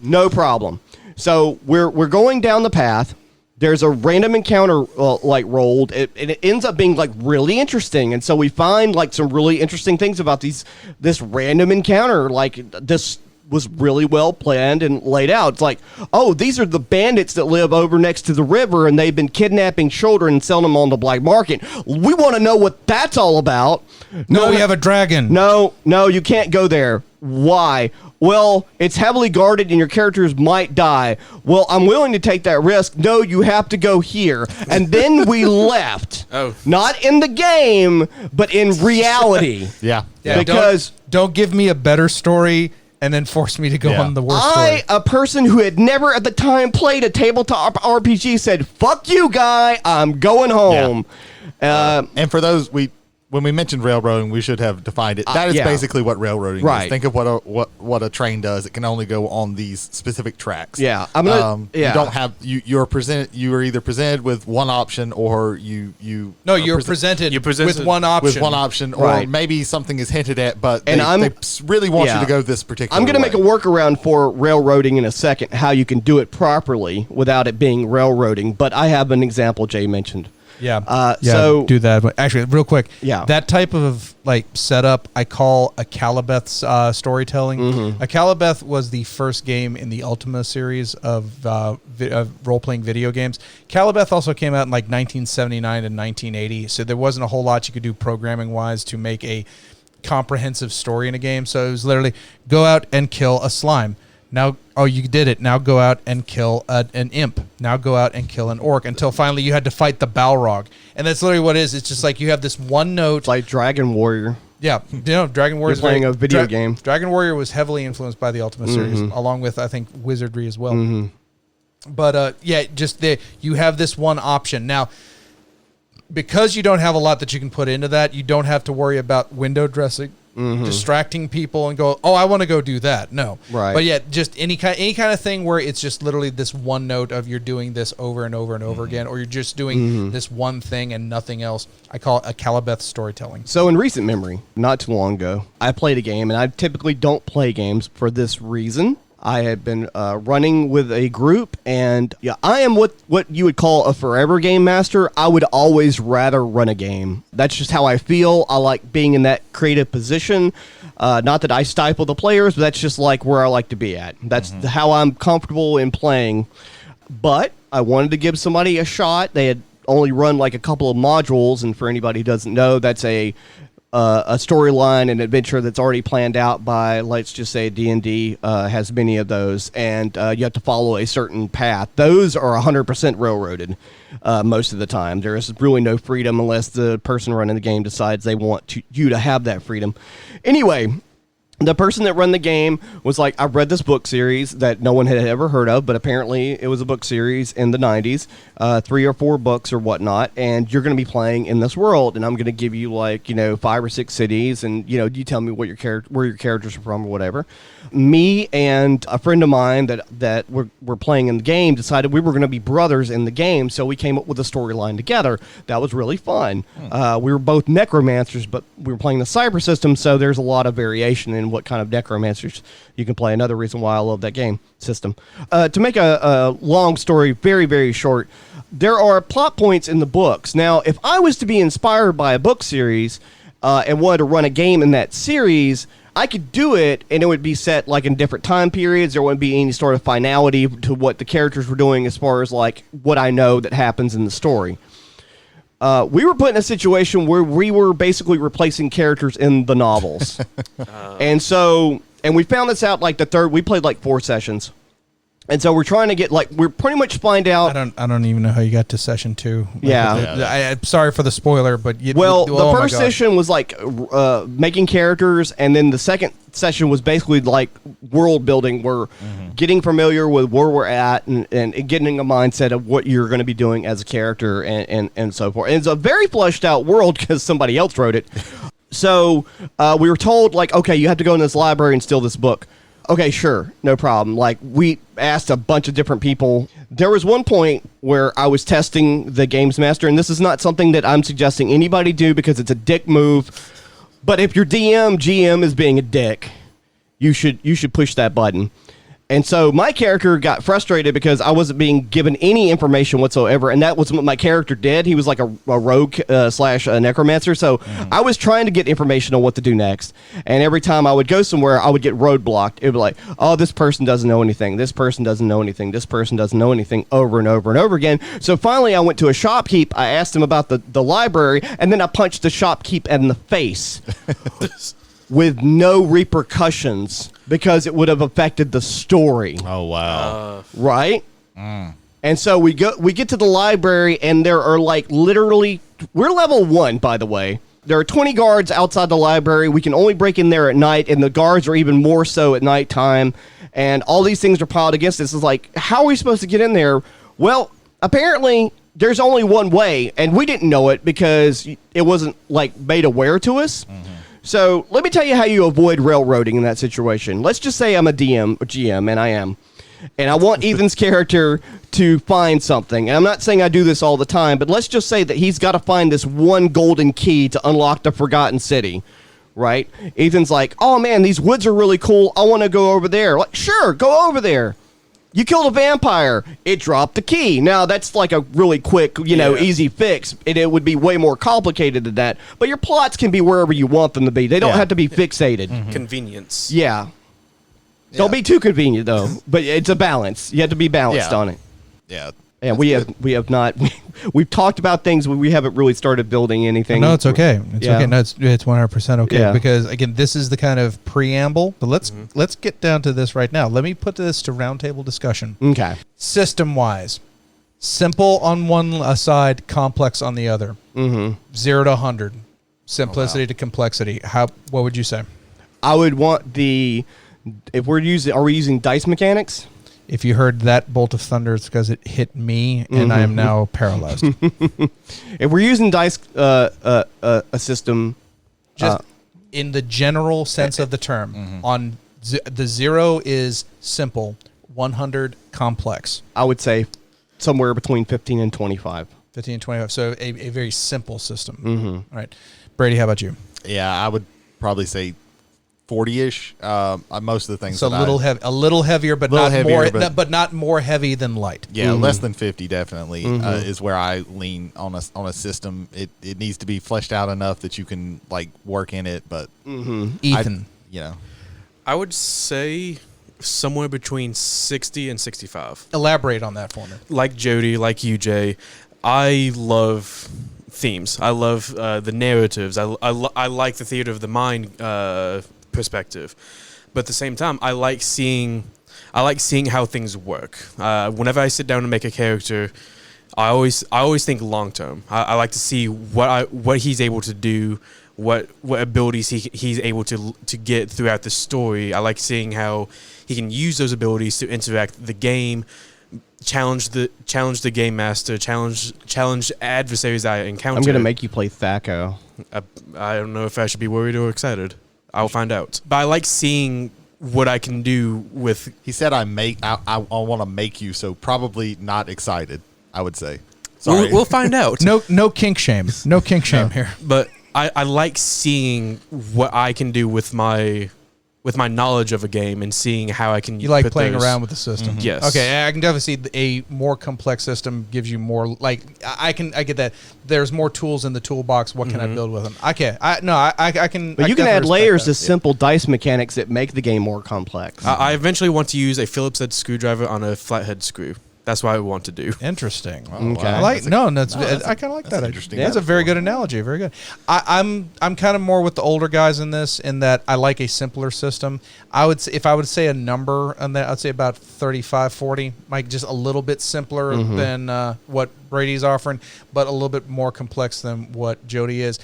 No problem. So we're going down the path. There's a random encounter like rolled. It ends up being like really interesting, and so we find like some really interesting things about this random encounter. Like this was really well planned and laid out. It's like, oh, these are the bandits that live over next to the river, and they've been kidnapping children and selling them on the black market. We want to know what that's all about. No, we have a dragon. No, you can't go there. Why? Well, it's heavily guarded and your characters might die. Well, I'm willing to take that risk. No, you have to go here. And then we left. Oh. Not in the game, but in reality. Yeah. Yeah, Because don't give me a better story and then force me to go Yeah. on the worst story. a person who had never at the time played a tabletop RPG, said, fuck you, guy. I'm going home. And for those, when we mentioned railroading, we should have defined it. That is yeah. basically what railroading Right. is. Think of what a train does. It can only go on these specific tracks. Yeah, I'm gonna- yeah. You don't have you are either presented with one option or you No, are you're presented You're presented with one option. with one option, or Right. maybe something is hinted at, but And they really want yeah. you to go this particular I'm going to way. make a workaround for railroading in a second, how you can do it properly without it being railroading. But I have an example Jay mentioned. Yeah. So do that. But actually, real quick. Yeah. That type of like setup I call a Calibeth's storytelling. Mm-hmm. A Calibeth was the first game in the Ultima series of role-playing video games. Calibeth also came out in like 1979 and 1980, so there wasn't a whole lot you could do programming-wise to make a comprehensive story in a game. So it was literally go out and kill a slime. Now, oh, you did it. Now go out and kill an imp. Now go out and kill an orc until finally you had to fight the Balrog. And that's literally what it is. It's just like you have this one note. it's like Dragon Warrior. Yeah, you know, Dragon Warrior. You're playing a video game. Dragon Warrior was heavily influenced by the Ultima series, along with, I think, Wizardry as well. But, yeah, just you have this one option. Now, because you don't have a lot that you can put into that, you don't have to worry about window dressing, distracting people and go, oh, I want to go do that. No. Right. But yet just any kind of thing where it's just literally this one note of you're doing this over and over and over again, or you're just doing this one thing and nothing else. I call it a Calibeth storytelling. So in recent memory, not too long ago, I played a game, and I typically don't play games for this reason. I had been running with a group, and yeah, I am what you would call a forever game master. I would always rather run a game. That's just how I feel. I like being in that creative position. Not that I stifle the players, but that's just like where I like to be at. That's how I'm comfortable in playing. But I wanted to give somebody a shot. They had only run like a couple of modules, and for anybody who doesn't know, that's a storyline and adventure that's already planned out by, let's just say, D&D has many of those, and you have to follow a certain path. Those are 100% railroaded most of the time. There is really no freedom unless the person running the game decides they want you to have that freedom. Anyway, the person that ran the game was like, I've read this book series that no one had ever heard of, but apparently it was a book series in the 90s, 3 or 4 books or whatnot, and you're going to be playing in this world, and I'm going to give you 5 or 6 cities, and you tell me what where your characters are from or whatever. Me and a friend of mine that were playing in the game decided we were going to be brothers in the game, so we came up with a storyline together. That was really fun. We were both necromancers, but we were playing the cyber system, so there's a lot of variation in what kind of necromancers you can play. Another reason why I love that game system. To make a long story very, very short, there are plot points in the books. Now, if I was to be inspired by a book series and wanted to run a game in that series, I could do it, and it would be set like in different time periods. There wouldn't be any sort of finality to what the characters were doing as far as like what I know that happens in the story. We were put in a situation where we were basically replacing characters in the novels. And we found this out like we played like 4 sessions. And so we're trying to get we're pretty much find out. I don't even know how you got to session 2. I'm sorry for the spoiler, but the first session was like making characters, and then the second session was basically like world building. We're getting familiar with where we're at and getting a mindset of what you're going to be doing as a character and so forth. And it's a very fleshed out world because somebody else wrote it. So we were told like, okay, you have to go in this library and steal this book. Okay, sure, no problem. Like, we asked a bunch of different people. There was one point where I was testing the Games Master, and this is not something that I'm suggesting anybody do because it's a dick move. But if your GM is being a dick, you should push that button. And so my character got frustrated because I wasn't being given any information whatsoever, and that was what my character did. He was like a rogue slash a necromancer, so I was trying to get information on what to do next. And every time I would go somewhere, I would get roadblocked. It would be like, oh, this person doesn't know anything. This person doesn't know anything. This person doesn't know anything, over and over and over again. So finally, I went to a shopkeep. I asked him about the library, and then I punched the shopkeep in the face. With no repercussions because it would have affected the story. Oh wow! Right? And so we get to the library, and there are like literally, we're level 1, by the way. There are 20 guards outside the library. We can only break in there at night, and the guards are even more so at nighttime. And all these things are piled against us. It's like, how are we supposed to get in there? Well, apparently there's only one way, and we didn't know it because it wasn't like made aware to us. So let me tell you how you avoid railroading in that situation. Let's just say I'm a DM or GM, and I am. And I want Ethan's character to find something. And I'm not saying I do this all the time, but let's just say that he's got to find this one golden key to unlock the Forgotten City, right? Ethan's like, oh man, these woods are really cool. I want to go over there. Like, sure, go over there. You killed a vampire. It dropped the key. Now, that's like a really quick, easy fix. And it would be way more complicated than that. But your plots can be wherever you want them to be. They don't have to be fixated. Convenience. Yeah. Don't be too convenient, though. But it's a balance. You have to be balanced on it. Yeah. And we have not. We've talked about things, but we haven't really started building anything. No, it's okay. It's okay. No, it's 100% okay. Yeah. Because again, this is the kind of preamble. But let's get down to this right now. Let me put this to roundtable discussion. Okay. System wise, simple on one side, complex on the other. 0 to 100, simplicity to complexity. What would you say? I would want are we using dice mechanics? If you heard that bolt of thunder, it's because it hit me, and I am now paralyzed. If we're using dice, a system, just in the general sense of the term, on the 0 is simple, 100 complex. I would say somewhere between 15 and 25. 15 and 25. So a very simple system. All right, Brady, how about you? Yeah, I would probably say 40-ish. Most of the things. So a little heavier, but little not heavier, more, but not more heavy than light. Yeah, less than 50 definitely is where I lean on a system. It needs to be fleshed out enough that you can like work in it. But Ethan, I would say somewhere between 60 and 65. Elaborate on that for me. Like Jody, like you, Jay, I love themes. I love the narratives. I like the theater of the mind perspective, but at the same time, I like seeing how things work. Whenever I sit down to make a character, I always think long term. I like to see what he's able to do, what abilities he's able to get throughout the story. I like seeing how he can use those abilities to interact the game, challenge the game master, challenge adversaries I encounter. I'm gonna make you play Thaco. I don't know if I should be worried or excited. I'll find out. But I like seeing what I can do with. He said I want to make you, so probably not excited. I would say. Sorry. We'll find out. No kink shame. No kink shame here. But I like seeing what I can do with my with my knowledge of a game and seeing how I can. You like put playing those- around with the system. Yes. Okay, I can definitely see a more complex system gives you more. Like I get that. There's more tools in the toolbox. What can I build with them? Okay, I can. But I you can definitely add respect layers that. to simple dice mechanics that make the game more complex. I eventually want to use a Phillips head screwdriver on a flathead screw. That's what I want to do. Interesting. Okay. I like That's I kind of like that. interesting. That's a very good analogy. Very good. I'm kind of more with the older guys in this, in that I like a simpler system. I would say, if I would say a number on that, I'd say about 35, 40, like just a little bit simpler than what Brady's offering, but a little bit more complex than what Jody is.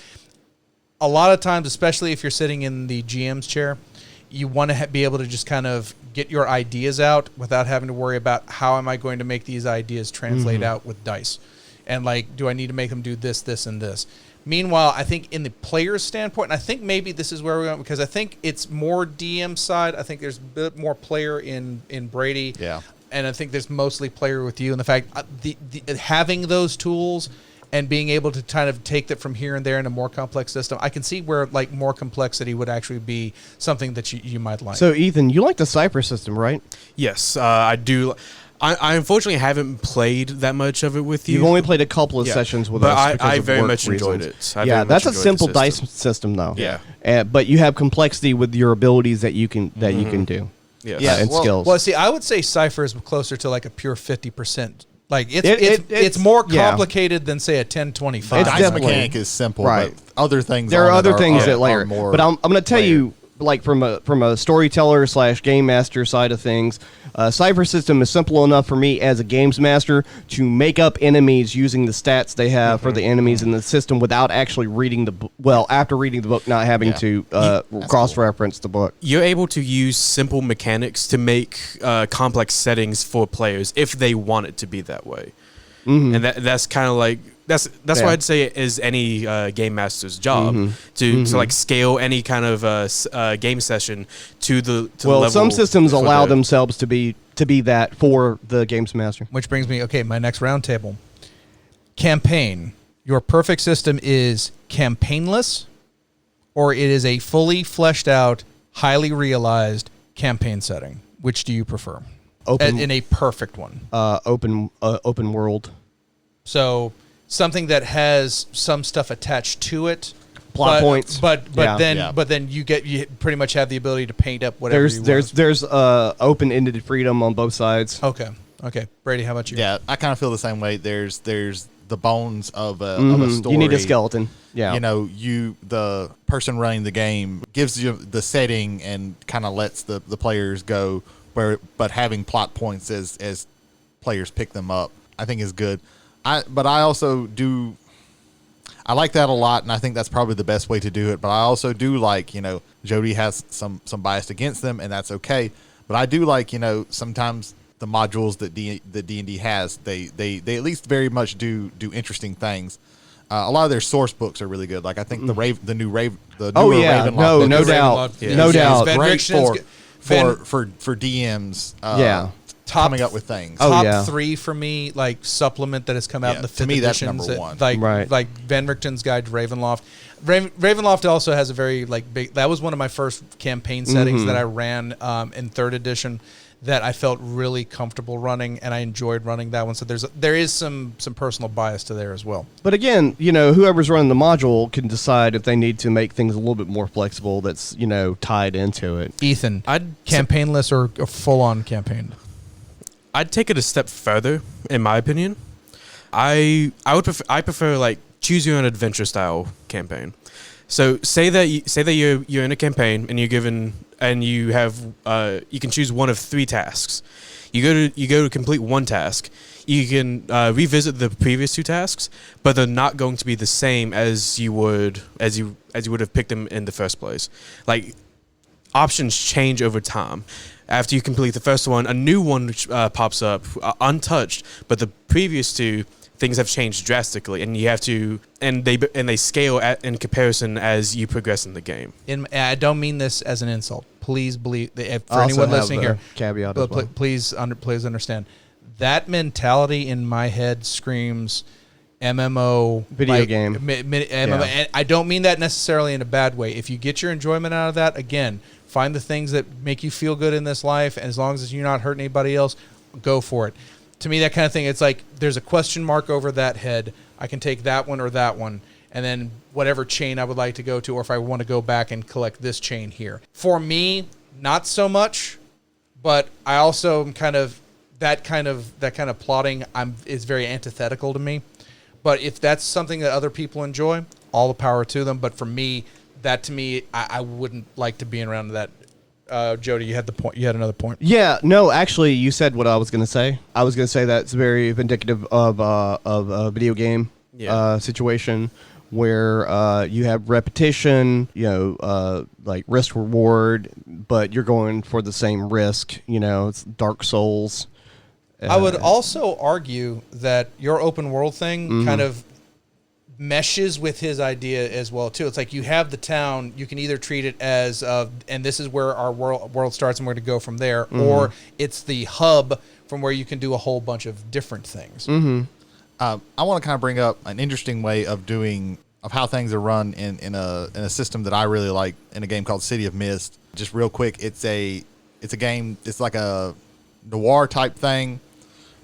A lot of times, especially if you're sitting in the GM's chair, you want to be able to just kind of get your ideas out without having to worry about how am I going to make these ideas translate out with dice. And like, do I need to make them do this, this, and this? Meanwhile, I think in the player's standpoint, and I think maybe this is where we're going, because I think it's more DM side. I think there's a bit more player in Brady. Yeah. And I think there's mostly player with you. And the fact, the having those tools and being able to kind of take that from here and there in a more complex system, I can see where like more complexity would actually be something that you might like. So, Ethan, you like the Cypher system, right? Yes, I do. I unfortunately haven't played that much of it with you. You've only played a couple of Yeah. sessions with But us. I because of very work much enjoyed reasons. it. I Yeah, very that's a much enjoyed simple the dice system. system, though. Yeah. But you have complexity with your abilities that you can do. Yes. Yeah, And well- skills. Well, see, I would say Cypher is closer to like a pure 50%. Like it's It's- more yeah. complicated than say a 10-25. It's Dice definitely- mechanic is simple, Right. but other things. There are on it other things that are layer. more. But I'm going to tell layered. you, like from a storyteller / game master side of things, Cypher system is simple enough for me as a games master to make up enemies using the stats they have for the enemies in the system without actually reading the book. Well, after reading the book, not having Yeah. to cross-reference the book. You're able to use simple mechanics to make complex settings for players if they want it to be that way. And that's kind of like that's Yeah. what I'd say is any game master's job to like scale any kind of game session to the Well, level. some systems for allow the- themselves to be that for the games master. Which brings me, okay, my next roundtable. Campaign. Your perfect system is campaignless, or it is a fully fleshed out, highly realized campaign setting. Which do you prefer? Open- In a perfect one. Open world. So something that has some stuff attached to it. Plot but, points. But Yeah. then you pretty much have the ability to paint up whatever you want. There's open-ended freedom on both sides. Okay. Brady, how about you? Yeah, I kind of feel the same way. There's the bones of a story. You need a skeleton. Yeah. You know, the person running the game gives you the setting and kind of lets the players go, but having plot points as players pick them up, I think is good. But I also do. I like that a lot, and I think that's probably the best way to do it. But I also do like, Jody has some bias against them, and that's okay. But I do like, sometimes the modules that D&D has, they at least very much do interesting things. A lot of their source books are really good. Like I think the new Ravenloft. Oh yeah, book no is doubt, Yeah. no Yeah. doubt. Van great Richten's for DMs. Yeah. Coming up with things. Oh, Top yeah. 3 for me, like supplement that has come out Yeah, in the to fifth me, that's editions, number one. Right. Like Van Richten's Guide to Ravenloft. Ravenloft also has a very big. That was one of my first campaign settings that I ran in 3rd edition. That I felt really comfortable running, and I enjoyed running that one. So there is some personal bias to there as well. But again, whoever's running the module can decide if they need to make things a little bit more flexible. That's tied into it. Ethan, I'd campaignless or full on campaign? I'd take it a step further, in my opinion. I prefer like choose your own adventure style campaign. So say that you're in a campaign and you're given and you have you can choose one of 3 tasks. You go to complete one task. You can revisit the previous 2 tasks, but they're not going to be the same as you would have picked them in the first place. Like options change over time. After you complete the first one, a new one pops up untouched, but the previous 2 things have changed drastically, and you have to and they scale in comparison as you progress in the game. I don't mean this as an insult. Please believe if for I also anyone have listening a here, caveat but as well. please understand that mentality in my head screams MMO Video game. MMO, Yeah. and I don't mean that necessarily in a bad way. If you get your enjoyment out of that, again, Find the things that make you feel good in this life, and as long as you're not hurting anybody else, go for it. To me, that kind of thing, it's like there's a question mark over that head. I can take that one or that one, and then whatever chain I would like to go to, or if I want to go back and collect this chain here. For me, not so much, but I also am kind of that kind of plotting is very antithetical to me. But if that's something that other people enjoy, all the power to them. But for me, I wouldn't like to be around that. Jody, you had the point. You had another point. Yeah, no, actually, you said what I was going to say. I was going to say that's very vindicative of a video game situation where you have repetition, like risk reward, but you're going for the same risk. It's Dark Souls. I would also argue that your open world thing kind of meshes with his idea as well too. It's like you have the town, you can either treat it as and this is where our world starts and we're going to go from there, or it's the hub from where you can do a whole bunch of different things. I want to kind of bring up an interesting way of how things are run in a system that I really like in a game called City of Mist. Just real quick, it's a game, it's like a noir type thing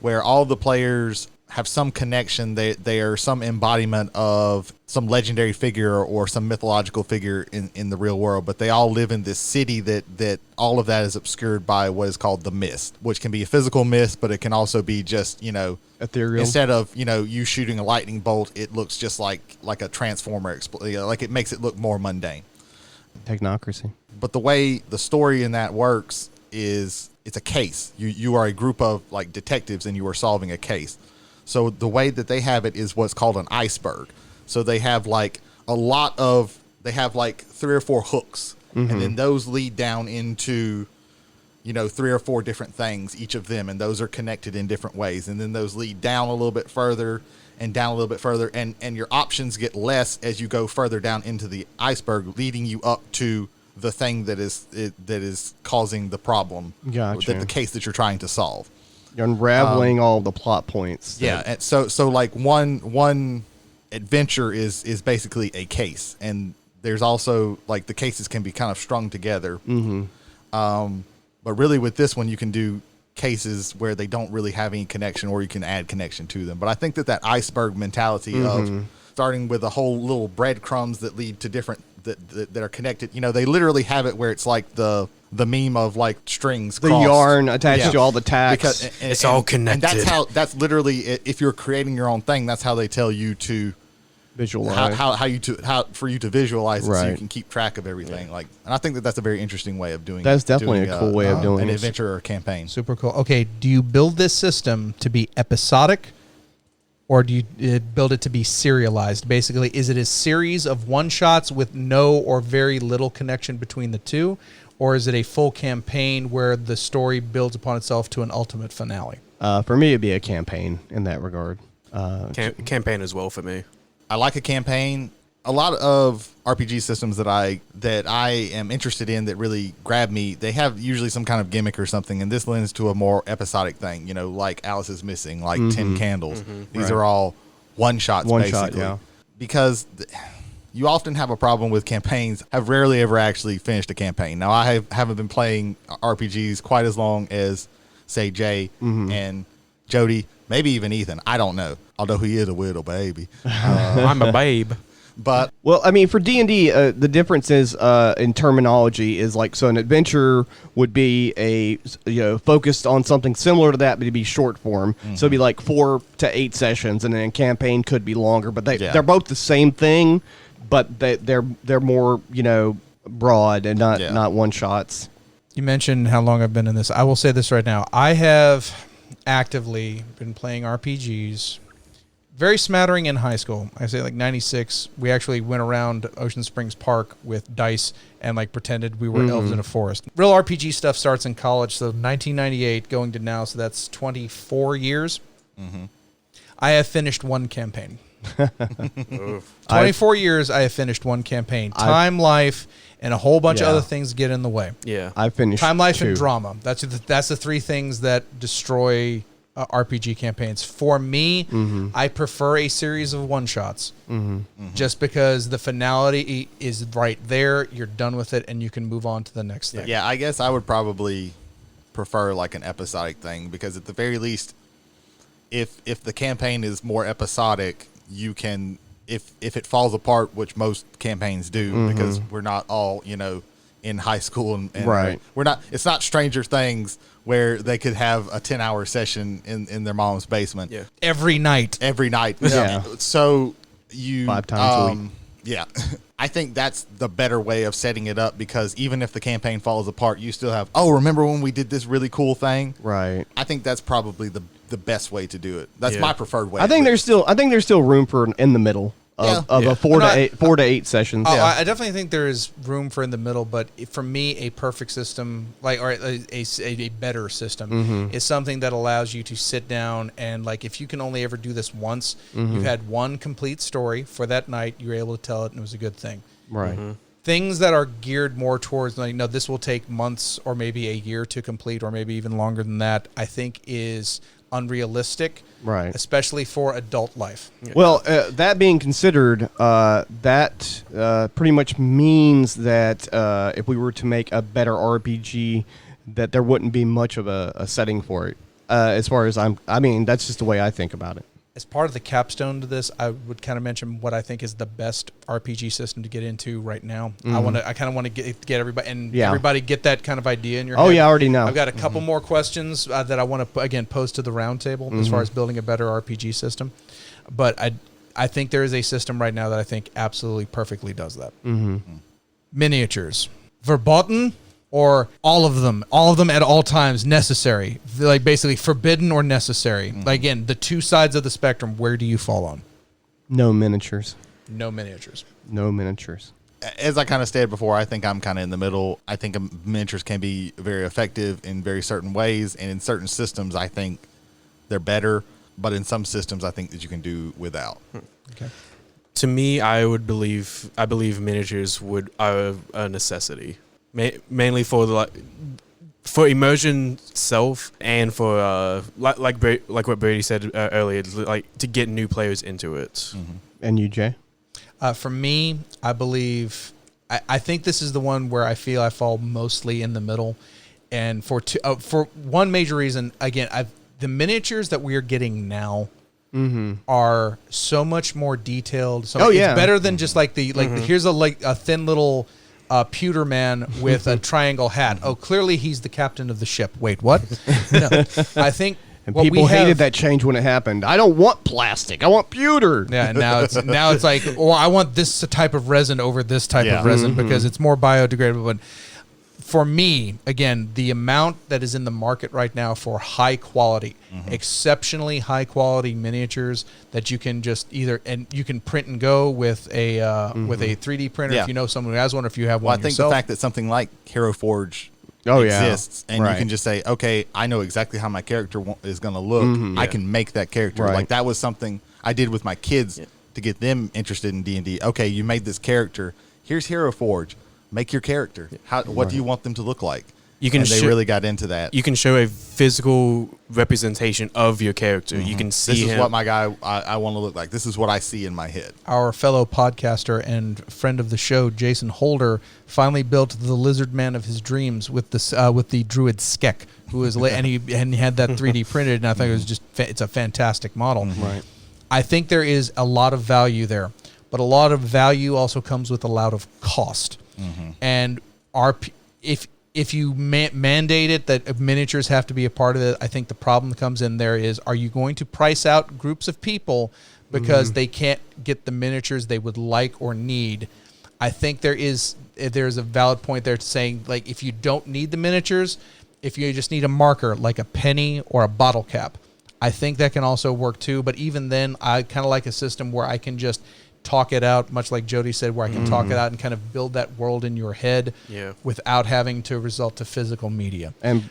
where all the players have some connection. They are some embodiment of some legendary figure or some mythological figure in the real world, but they all live in this city that all of that is obscured by what is called the mist, which can be a physical mist, but it can also be just, ethereal. Instead of, you shooting a lightning bolt, it looks just like a transformer, like it makes it look more mundane. Technocracy. But the way the story in that works is it's a case. You are a group of like detectives and you are solving a case. So the way that they have it is what's called an iceberg. So they have like 3 or 4 hooks, and then those lead down into, 3 or 4 different things, each of them, and those are connected in different ways. And then those lead down a little bit further and down a little bit further, and your options get less as you go further down into the iceberg, leading you up to the thing that is causing the problem, Gotcha. the case that you're trying to solve. You're unraveling all the plot points. Yeah, and so like one adventure is basically a case, and there's also like the cases can be kind of strung together. But really with this one, you can do cases where they don't really have any connection, or you can add connection to them. But I think that iceberg mentality of starting with a whole little breadcrumbs that lead to different that are connected. They literally have it where it's like the meme of like strings, The crossed. yarn attached to all the tacks. It's all connected. And that's literally, if you're creating your own thing, that's how they tell you to visualize. how for you to visualize it, so Right. you can keep track of everything. And I think that's a very interesting way of doing. That's definitely a cool way of doing an it. adventure or campaign. Super cool. Okay, do you build this system to be episodic, or do you build it to be serialized? Basically, is it a series of one-shots with no or very little connection between the two, or is it a full campaign where the story builds upon itself to an ultimate finale? For me, it'd be a campaign in that regard. Campaign as well for me. I like a campaign. A lot of RPG systems that I am interested in that really grab me, they have usually some kind of gimmick or something, and this lends to a more episodic thing, like Alice is Missing, like 10 Candles. These are all one-shots, basically. Yeah. Because you often have a problem with campaigns. I've rarely ever actually finished a campaign. Now, I haven't been playing RPGs quite as long as, say, Jay and Jody, maybe even Ethan. I don't know, although he is a little baby. I'm a babe. But Well, I mean, for D&D, the difference is in terminology is like, so an adventure would be focused on something similar to that, but it'd be short form. So it'd be like 4 to 8 sessions, and then a campaign could be longer. But they're both the same thing, but they're more broad and not one shots. You mentioned how long I've been in this. I will say this right now. I have actively been playing RPGs, very smattering in high school. I say like 96. We actually went around Ocean Springs Park with dice and like pretended we were elves in a forest. Real RPG stuff starts in college. So 1998 going to now. So that's 24 years. I have finished one campaign. 24 years, I have finished one campaign. Time, life, and a whole bunch of other things get in the way. Yeah. I finished Time, life, 2. and drama. That's the 3 things that destroy RPG campaigns. For me, I prefer a series of one-shots just because the finality is right there. You're done with it, and you can move on to the next thing. Yeah, I guess I would probably prefer like an episodic thing because at the very least, if the campaign is more episodic, you can if it falls apart, which most campaigns do, because we're not all in high school and Right. we're not. It's not Stranger Things where they could have a 10-hour session in their mom's basement. Yeah. Every night. Every night. Yeah. So you 5 times a week. Yeah. I think that's the better way of setting it up because even if the campaign falls apart, you still have, remember when we did this really cool thing? Right. I think that's probably the best way to do it. That's Yeah. my preferred way. I think But- there's still room for in the middle of Yeah. a 4 Well, to 8 sessions. Oh, Yeah. I definitely think there is room for in the middle, but for me, a perfect system, or a better system, is something that allows you to sit down and, like, if you can only ever do this once, you've had one complete story for that night, you were able to tell it, and it was a good thing. Right. Things that are geared more towards, like, no, this will take months or maybe a year to complete, or maybe even longer than that, I think is unrealistic, Right. especially for adult life. Well, that being considered, that pretty much means that if we were to make a better RPG, that there wouldn't be much of a setting for it. As far as that's just the way I think about it. As part of the capstone to this, I would kind of mention what I think is the best RPG system to get into right now. I kind of want to get everybody and Yeah. everybody get that kind of idea in your Oh, head. yeah, I already know. I've got a couple more questions that I want to again pose to the roundtable as far as building a better RPG system. But I think there is a system right now that I think absolutely perfectly does that. Miniatures, verboten. Or all of them at all times necessary, like basically forbidden or necessary. Like, again, the two sides of the spectrum. Where do you fall on? No miniatures. No miniatures. No miniatures. as I kind of stated before, I think I'm kind of in the middle. I think miniatures can be very effective in very certain ways, and in certain systems, I think they're better. But in some systems, I think that you can do without. Okay. To me, I believe miniatures are a necessity, mainly for for immersion itself and for like what Brady said earlier, like to get new players into it. Mm-hmm. And you, Jay? For me, I believe I think this is the one where I feel I fall mostly in the middle, and for one major reason, again, the miniatures that we are getting now are so much more detailed. So it's better than just like here's a thin little pewter man with a triangle hat. Oh, clearly he's the captain of the ship. Wait, what? No, I think. And what people we hated have, that change when it happened. I don't want plastic. I want pewter. Yeah, and now it's like, well, I want this type of resin over this type of resin because it's more biodegradable. But for me, again, the amount that is in the market right now for high quality, exceptionally high quality miniatures that you can just and you can print and go with a 3D printer if you know someone who has one, or if you have Well, one I think yourself. the fact that something like Hero Forge Oh, yeah. exists, and Right. you can just say, okay, I know exactly how my character is going to look. I can make that character. Right. Like that was something I did with my kids to get them interested in D&D. Okay, you made this character. Here's Hero Forge. Make your character. What do you want them to look like? You can and they really got into that. You can show a physical representation of your character. You can see This is him. what my guy I want to look like. This is what I see in my head. Our fellow podcaster and friend of the show, Jason Holder, finally built the lizard man of his dreams with the druid Skek, who is and he had that 3D printed, and I think it was just it's a fantastic model. Right. I think there is a lot of value there, but a lot of value also comes with a lot of cost. And if you mandate it that miniatures have to be a part of it, I think the problem that comes in there is, are you going to price out groups of people because they can't get the miniatures they would like or need? I think there's a valid point there to saying, like, if you don't need the miniatures, if you just need a marker like a penny or a bottle cap, I think that can also work too. But even then, I kind of like a system where I can just talk it out, much like Jody said, where I can talk it out and kind of build that world in your head without having to resort to physical media. And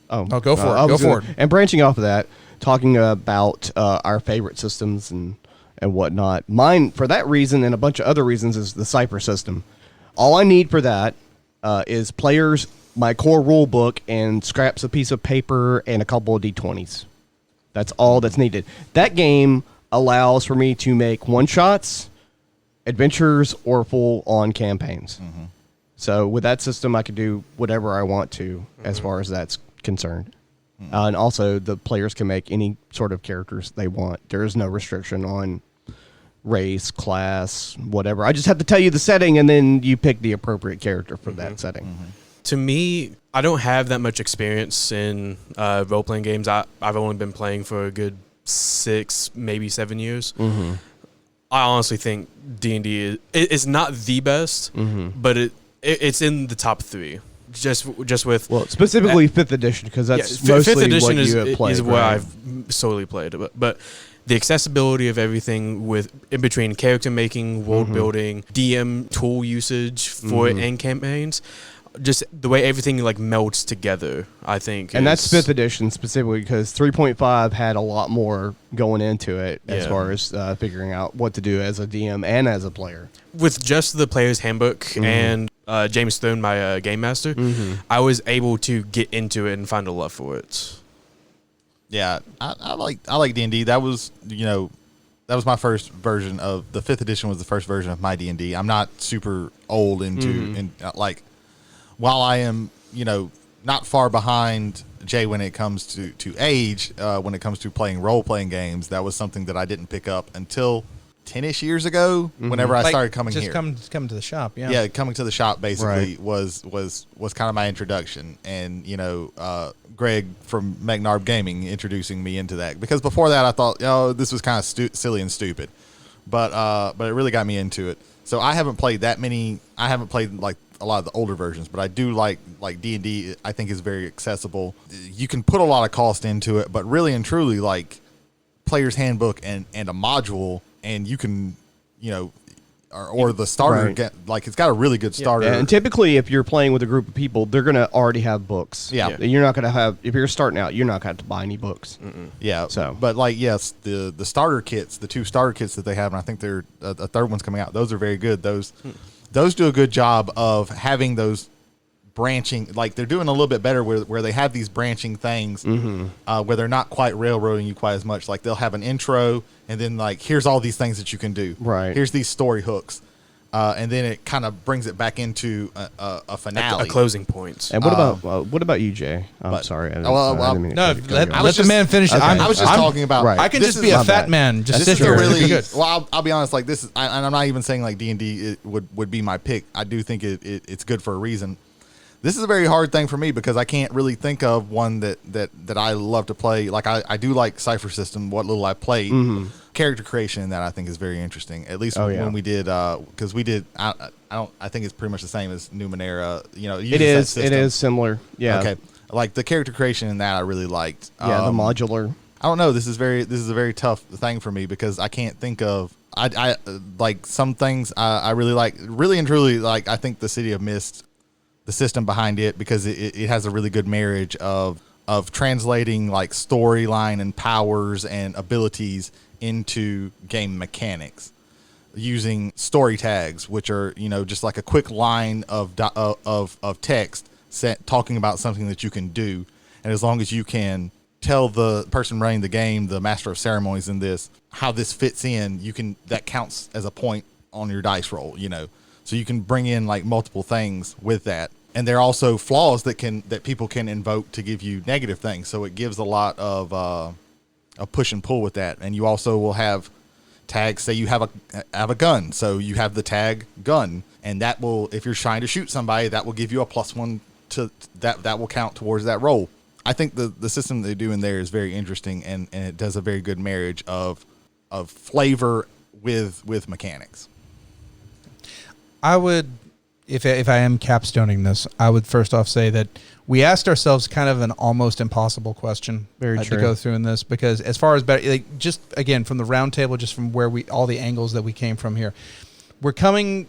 Go for it. And branching off of that, talking about our favorite systems and whatnot. Mine, for that reason and a bunch of other reasons, is the Cypher system. All I need for that is players, my core rule book, and scraps of piece of paper and a couple of D20s. That's all that's needed. That game allows for me to make one-shots, adventures, or full-on campaigns. So with that system, I can do whatever I want to as far as that's concerned. And also, the players can make any sort of characters they want. There is no restriction on race, class, whatever. I just have to tell you the setting, and then you pick the appropriate character for that setting. To me, I don't have that much experience in role playing games. I've only been playing for a good 6, maybe 7 years. I honestly think D&D is not the best, but it's in the top 3. Just with Specifically 5th edition, because that's mostly 5th edition what you have played. is where right? I've solely played. But the accessibility of everything in between character making, world building, DM tool usage for end campaigns, just the way everything like melts together, I think. And that's 5th edition specifically, because 3.5 had a lot more going into it as Yeah. far as figuring out what to do as a DM and as a player. With just the player's handbook and James Stone, my game master, I was able to get into it and find a love for it. Yeah, I like D&D. That was that was my first version of the 5th edition. Was the first version of my D&D. I'm not super old into while I am not far behind Jay when it comes to age, when it comes to playing role playing games. That was something that I didn't pick up until 10-ish years ago. Whenever I started coming just here, come to the shop. Yeah. yeah, coming to the shop basically Right. was kind of my introduction, and Greg from Megnarb Gaming introducing me into that, because before that I thought this was kind of silly and stupid, but it really got me into it. So I haven't played that many. I haven't played like a lot of the older versions, but I do like D&D. I think is very accessible. You can put a lot of cost into it, but really and truly, like player's handbook and a module, and you can or the starter Right. it's got a really good starter. And typically, if you're playing with a group of people, they're going to already have books. Yeah. You're not going to have, if you're starting out, you're not going to have to buy any books. Yeah. So. But yes, the starter kits, the 2 starter kits that they have, and I think they're a third one's coming out. Those are very good. Those do a good job of having those branching. Like they're doing a little bit better where they have these branching things where they're not quite railroading you quite as much. Like they'll have an intro, and then like here's all these things that you can do. Right. Here's these story hooks. And then it kind of brings it back into a finale. A closing point. And what about you, Jay? I'm sorry. I didn't mean to No, cut you let off. the man finish. Okay. I was just talking about. Right. I can this just is be a my fat bad. man. Just This sit is here. a It'd be really good. well. I'll be honest. Like this is, and I'm not even saying like D&D would be my pick. I do think it's good for a reason. This is a very hard thing for me because I can't really think of one that I love to play. Like I do like Cypher System. What little I played, character creation in that I think is very interesting. At least when we did, because we did. I think it's pretty much the same as Numenera. It is similar. Yeah. Okay. Like the character creation in that I really liked. Yeah, the modular. I don't know. This is a very tough thing for me because I can't think of. I like some things I really like. Really and truly, like I think the City of Mist, the system behind it, because it has a really good marriage of translating like storyline and powers and abilities into game mechanics, using story tags, which are just like a quick line of text talking about something that you can do, and as long as you can tell the person running the game, the master of ceremonies in this, how this fits in, that counts as a point on your dice roll. So you can bring in like multiple things with that. And there are also flaws that people can invoke to give you negative things. So it gives a lot of a push and pull with that. And you also will have tags. Say you have a gun, so you have the tag gun, and that will, if you're trying to shoot somebody, that will give you a +1 to that will count towards that roll. I think the system they do in there is very interesting, and it does a very good marriage of flavor with mechanics. I would, if I am capstoning this, I would first off say that we asked ourselves kind of an almost impossible question to true. go through in this, because as far as better, like, just again from the round table, just from where all the angles that we came from here, we're coming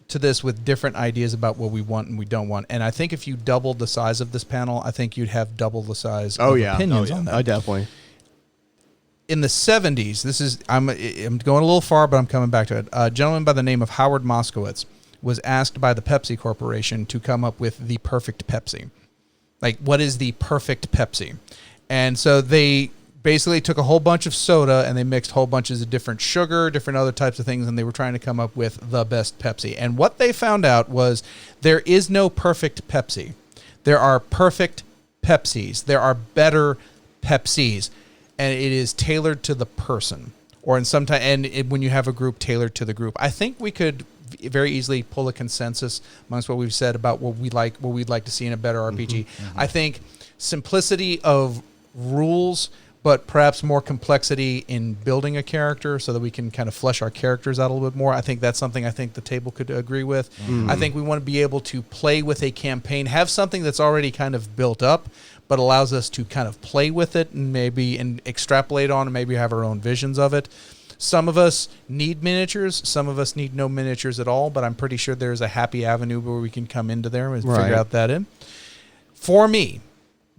to this with different ideas about what we want and we don't want. And I think if you doubled the size of this panel, I think you'd have double the size of opinions on that. Oh, definitely. In the 70s, I'm going a little far, but I'm coming back to it. A gentleman by the name of Howard Moskowitz was asked by the Pepsi Corporation to come up with the perfect Pepsi. Like, what is the perfect Pepsi? And so they basically took a whole bunch of soda and they mixed whole bunches of different sugar, different other types of things, and they were trying to come up with the best Pepsi. And what they found out was there is no perfect Pepsi. There are perfect Pepsis. There are better Pepsis, and it is tailored to the person. Or in some time, and when you have a group tailored to the group, I think we could very easily pull a consensus amongst what we've said about what we'd like to see in a better RPG. I think simplicity of rules, but perhaps more complexity in building a character so that we can kind of flesh our characters out a little bit more. I think that's something I think the table could agree with. I think we want to be able to play with a campaign, have something that's already kind of built up, but allows us to kind of play with it and maybe extrapolate on and maybe have our own visions of it. Some of us need miniatures. Some of us need no miniatures at all, but I'm pretty sure there's a happy avenue where we can come into there and figure out that in. For me,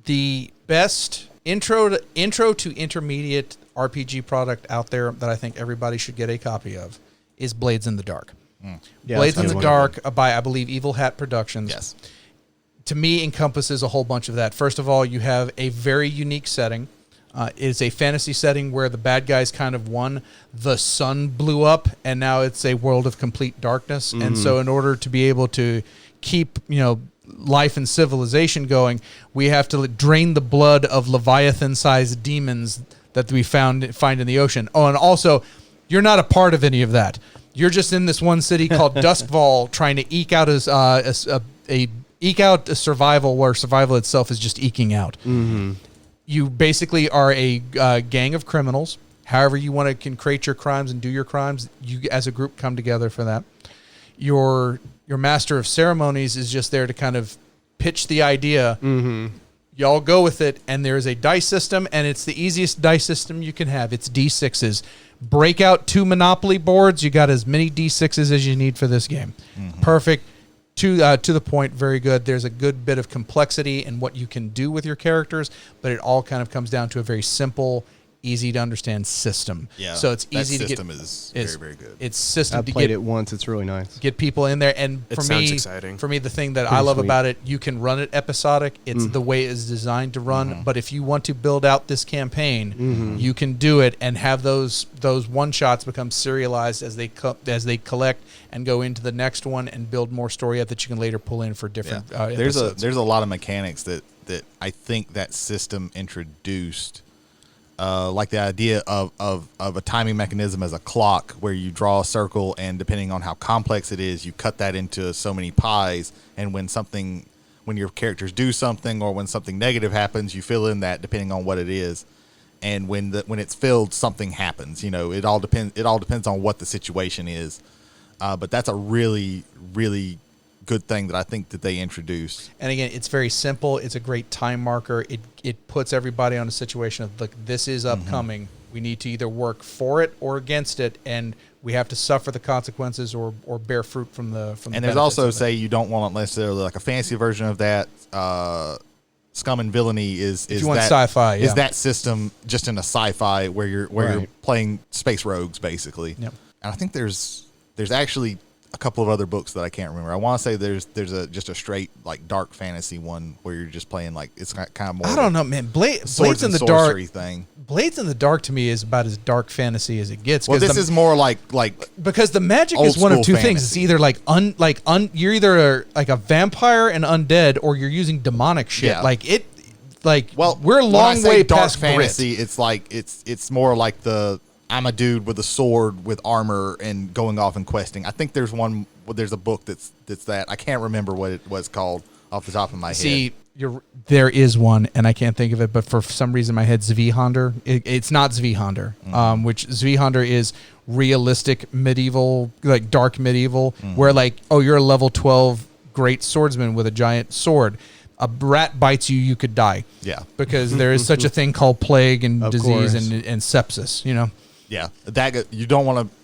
the best intro to intermediate RPG product out there that I think everybody should get a copy of is Blades in the Dark. Yeah, Blades in that's the a good Dark by, I believe, Evil Hat Productions. Yes. To me, encompasses a whole bunch of that. First of all, you have a very unique setting. It's a fantasy setting where the bad guys kind of won. The sun blew up, and now it's a world of complete darkness. And so in order to be able to keep, life and civilization going, we have to drain the blood of Leviathan-sized demons that we find in the ocean. Oh, and also, you're not a part of any of that. You're just in this one city called Duskfall trying to eke out a survival where survival itself is just eking out. You basically are a gang of criminals. However you can create your crimes and do your crimes, you as a group come together for that. Your master of ceremonies is just there to kind of pitch the idea. Y'all go with it, and there's a dice system, and it's the easiest dice system you can have. It's D6s. Break out 2 Monopoly boards. You got as many D6s as you need for this game. Perfect. To the point, very good. There's a good bit of complexity in what you can do with your characters, but it all kind of comes down to a very simple, easy to understand system. Yeah. So it's that easy to get. system is very, very good. It's system I to played get it once. It's really nice. get people in there. And It for sounds me, exciting. the thing that I Pretty love sweet. about it, you can run it episodic. It's the way it's designed to run. But if you want to build out this campaign, you can do it and have those one shots become serialized as they collect and go into the next one and build more story that you can later pull in for different. There's episodes. a lot of mechanics that I think that system introduced. Like the idea of a timing mechanism as a clock where you draw a circle, and depending on how complex it is, you cut that into so many pies. And when your characters do something or when something negative happens, you fill in that depending on what it is. And when it's filled, something happens. It all depends on what the situation is. But that's a really, really good thing that I think that they introduced. And again, it's very simple. It's a great time marker. It puts everybody on a situation of, look, this is upcoming. We need to either work for it or against it, and we have to suffer the consequences or bear fruit from the. And there's also, say, you don't want necessarily like a fancy version of that. Scum and Villainy is you want that sci-fi, is yeah. that system just in a sci-fi where you're playing space rogues basically. Yep. And I think there's actually a couple of other books that I can't remember. I want to say there's just a straight like dark fantasy one where you're just playing like it's kind of more. I don't know, man. Blades Swords in and the Dark sorcery thing. Blades in the Dark to me is about as dark fantasy as it gets. Well, this is more like because the magic old is one of school two things. It's fantasy. either you're either like a vampire and undead, or you're using demonic shit. Yeah. We're a long way dark past fantasy. grit. It's like it's more like I'm a dude with a sword with armor and going off and questing. I think there's a book that's that. I can't remember what it was called off the top of my head. See, there is one, and I can't think of it, but for some reason in my head, Zweihander. It's not Zweihander, which Zweihander is realistic medieval, like dark medieval, where you're a level 12 great swordsman with a giant sword. A rat bites you, you could die. Yeah. Because there is such a thing called plague and Of disease course. and sepsis, Yeah, you don't want to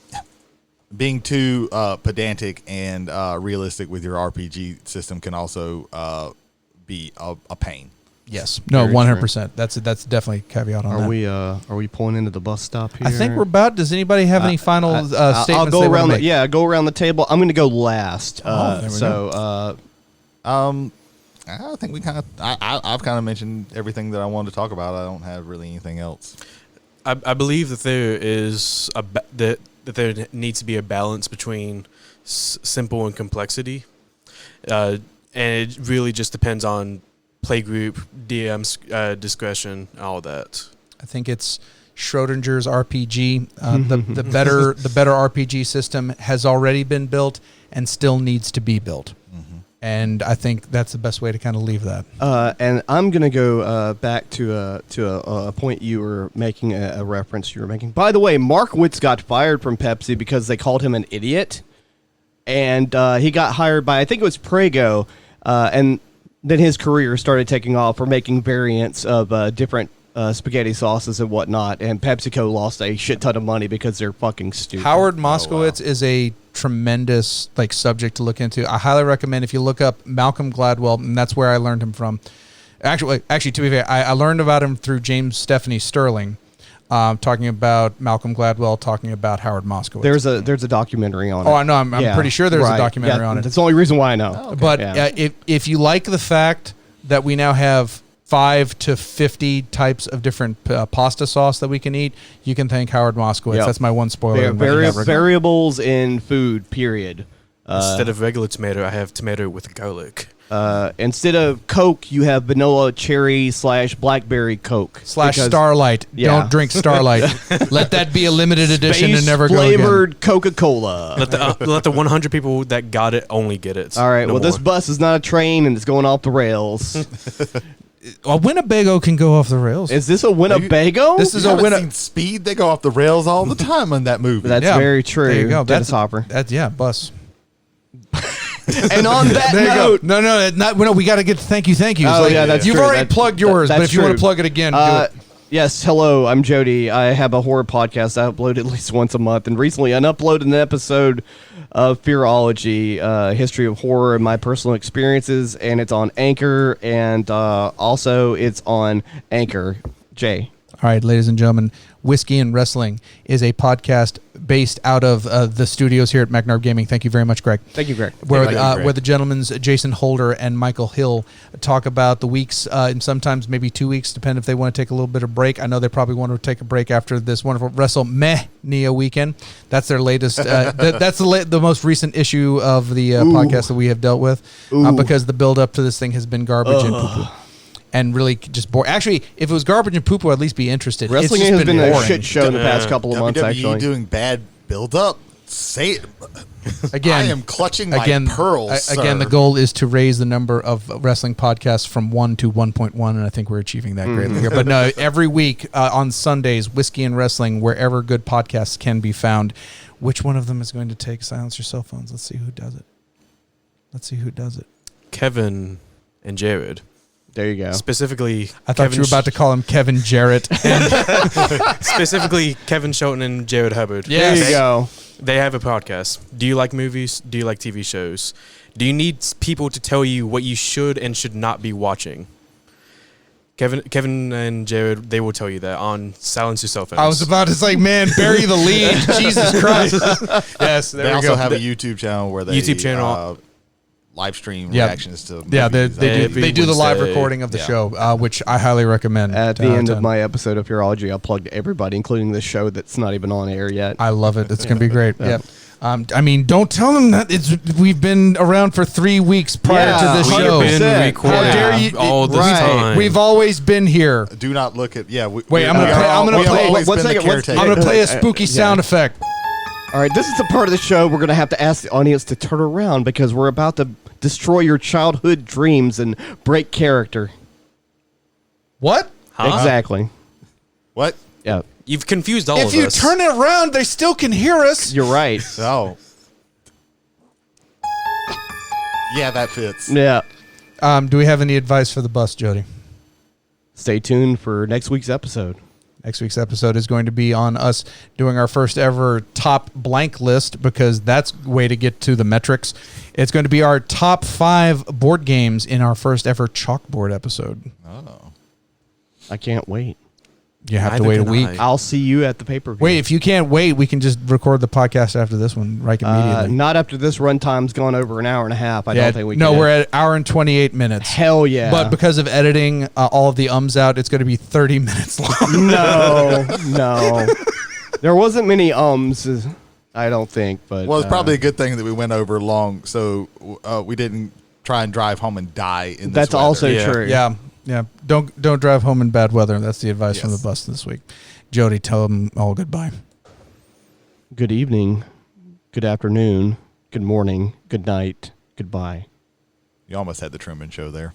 being too pedantic and realistic with your RPG system can also be a pain. Yes. No, Very 100%. That's definitely a caveat on that. Are we pulling into the bus stop here? I think we're about. Does anybody have any final statements? I'll go they wanna around. make? Go around the table. I'm going to go last. There we so I think we kind of. I've kind of mentioned everything that I wanted to talk about. I don't have really anything else. I believe that there is that there needs to be a balance between simple and complexity, and it really just depends on playgroup, DM's discretion, all that. I think it's Schrodinger's RPG. The better RPG system has already been built and still needs to be built. And I think that's the best way to kind of leave that. And I'm going to go back to a point you were making, a reference you were making. By the way, Markowitz got fired from Pepsi because they called him an idiot. And he got hired by, I think it was Prego. And then his career started taking off for making variants of different spaghetti sauces and whatnot. And PepsiCo lost a shit ton of money because they're fucking stupid. Howard Moskowitz is a tremendous subject to look into. I highly recommend if you look up Malcolm Gladwell, and that's where I learned him from. Actually, to be fair, I learned about him through James Stephanie Sterling, talking about Malcolm Gladwell, talking about Howard Moskowitz. There's a documentary on it. Oh, I know. I'm pretty sure there's a documentary on it. That's the only reason why I know. Oh, okay. But if you like the fact that we now have 5 to 50 types of different pasta sauce that we can eat, you can thank Howard Moskowitz. That's my one spoiler. Variables in food, period. Instead of regular tomato, I have tomato with garlic. Instead of Coke, you have vanilla cherry / blackberry Coke. / Starlight. Don't drink Starlight. Let that be a limited edition and never go again. Flavored Coca-Cola. Let the 100 people that got it only get it. All right, this bus is not a train and it's going off the rails. A Winnebago can go off the rails. Is this a Winnebago? This is a Winnebago. Speed, they go off the rails all the time in that movie. That's very true. There you go. Dennis Hopper. Bus. And on that note, no, we got to get thank yous. Oh, that's You've true. already plugged yours, but if you want to plug it again, do it. Yes, hello, I'm Jody. I have a horror podcast I upload at least once a month, and recently I uploaded an episode of Fearology, history of horror and my personal experiences, and it's on Anchor, and also it's on Anchor. Jay. All right, ladies and gentlemen, Whiskey and Wrestling is a podcast based out of the studios here at McNarb Gaming. Thank you very much, Greg. Thank you, Greg. Where the gentlemen's Jason Holder and Michael Hill talk about the weeks, and sometimes maybe 2 weeks, depending if they want to take a little bit of break. I know they probably want to take a break after this wonderful WrestleMania weekend. That's their latest. That's the most recent issue of the podcast that we have dealt with, because the build up to this thing has been garbage and poo-poo. And really just boring. Actually, if it was garbage and poop, I'd at least be interested. Wrestling has been boring. a shit show in the past couple of months, actually. doing bad build-up. Say it. Again, I am clutching my pearls, Again, the goal is to raise the number of wrestling podcasts from 1 to 1.1, and I think we're achieving that greatly here. But no, every week on Sundays, Whiskey and Wrestling, wherever good podcasts can be found. Which one of them is going to take silence your cell phones? Let's see who does it. Kevin and Jared. There you go. Specifically, I thought you were about to call him Kevin Jarrett. Specifically, Kevin Shelton and Jared Hubbard. Yes. There you go. They have a podcast. Do you like movies? Do you like TV shows? Do you need people to tell you what you should and should not be watching? Kevin and Jared, they will tell you that on Silence Your Cell Phones. I was about to say, man, bury the lead. Jesus Christ. Yes, there we go. They also have a YouTube channel where they live stream reactions to movies. Yeah, they do the live recording of the show, which I highly recommend. At the end of my episode of Fearology, I'll plug everybody, including the show that's not even on air yet. I love it. It's going to be great. Yeah. I mean, don't tell them that we've been around for 3 weeks prior to this show. We've been recording all this time. We've always been here. Do not look at I'm going to play a spooky sound effect. All right, this is the part of the show we're going to have to ask the audience to turn around because we're about to destroy your childhood dreams and break character. What? Huh? Exactly. What? Yeah. You've confused all of us. If you turn it around, they still can hear us. You're right. Oh. Yeah, that fits. Yeah. Do we have any advice for the bus, Jody? Stay tuned for next week's episode. Next week's episode is going to be on us doing our first ever top blank list because that's a way to get to the metrics. It's going to be our top 5 board games in our first ever chalkboard episode. Oh. I can't wait. You have to Neither wait a can week. I. I'll see you at the pay-per-view. Wait, if you can't wait, we can just record the podcast after this one right immediately. Not after this runtime's gone over an hour and a half. I don't think we can. No, we're at an hour and 28 minutes. Hell yeah. But because of editing all of the ums out, it's going to be 30 minutes long. No. There wasn't many ums, I don't think. But Well, it's probably a good thing that we went over long, so we didn't try and drive home and die in this that's weather. also Yeah. true. Yeah. Don't drive home in bad weather. That's the advice from Yes. the bus this week. Jody, tell them all goodbye. Good evening. Good afternoon. Good morning. Good night. Goodbye. You almost had the Truman Show there.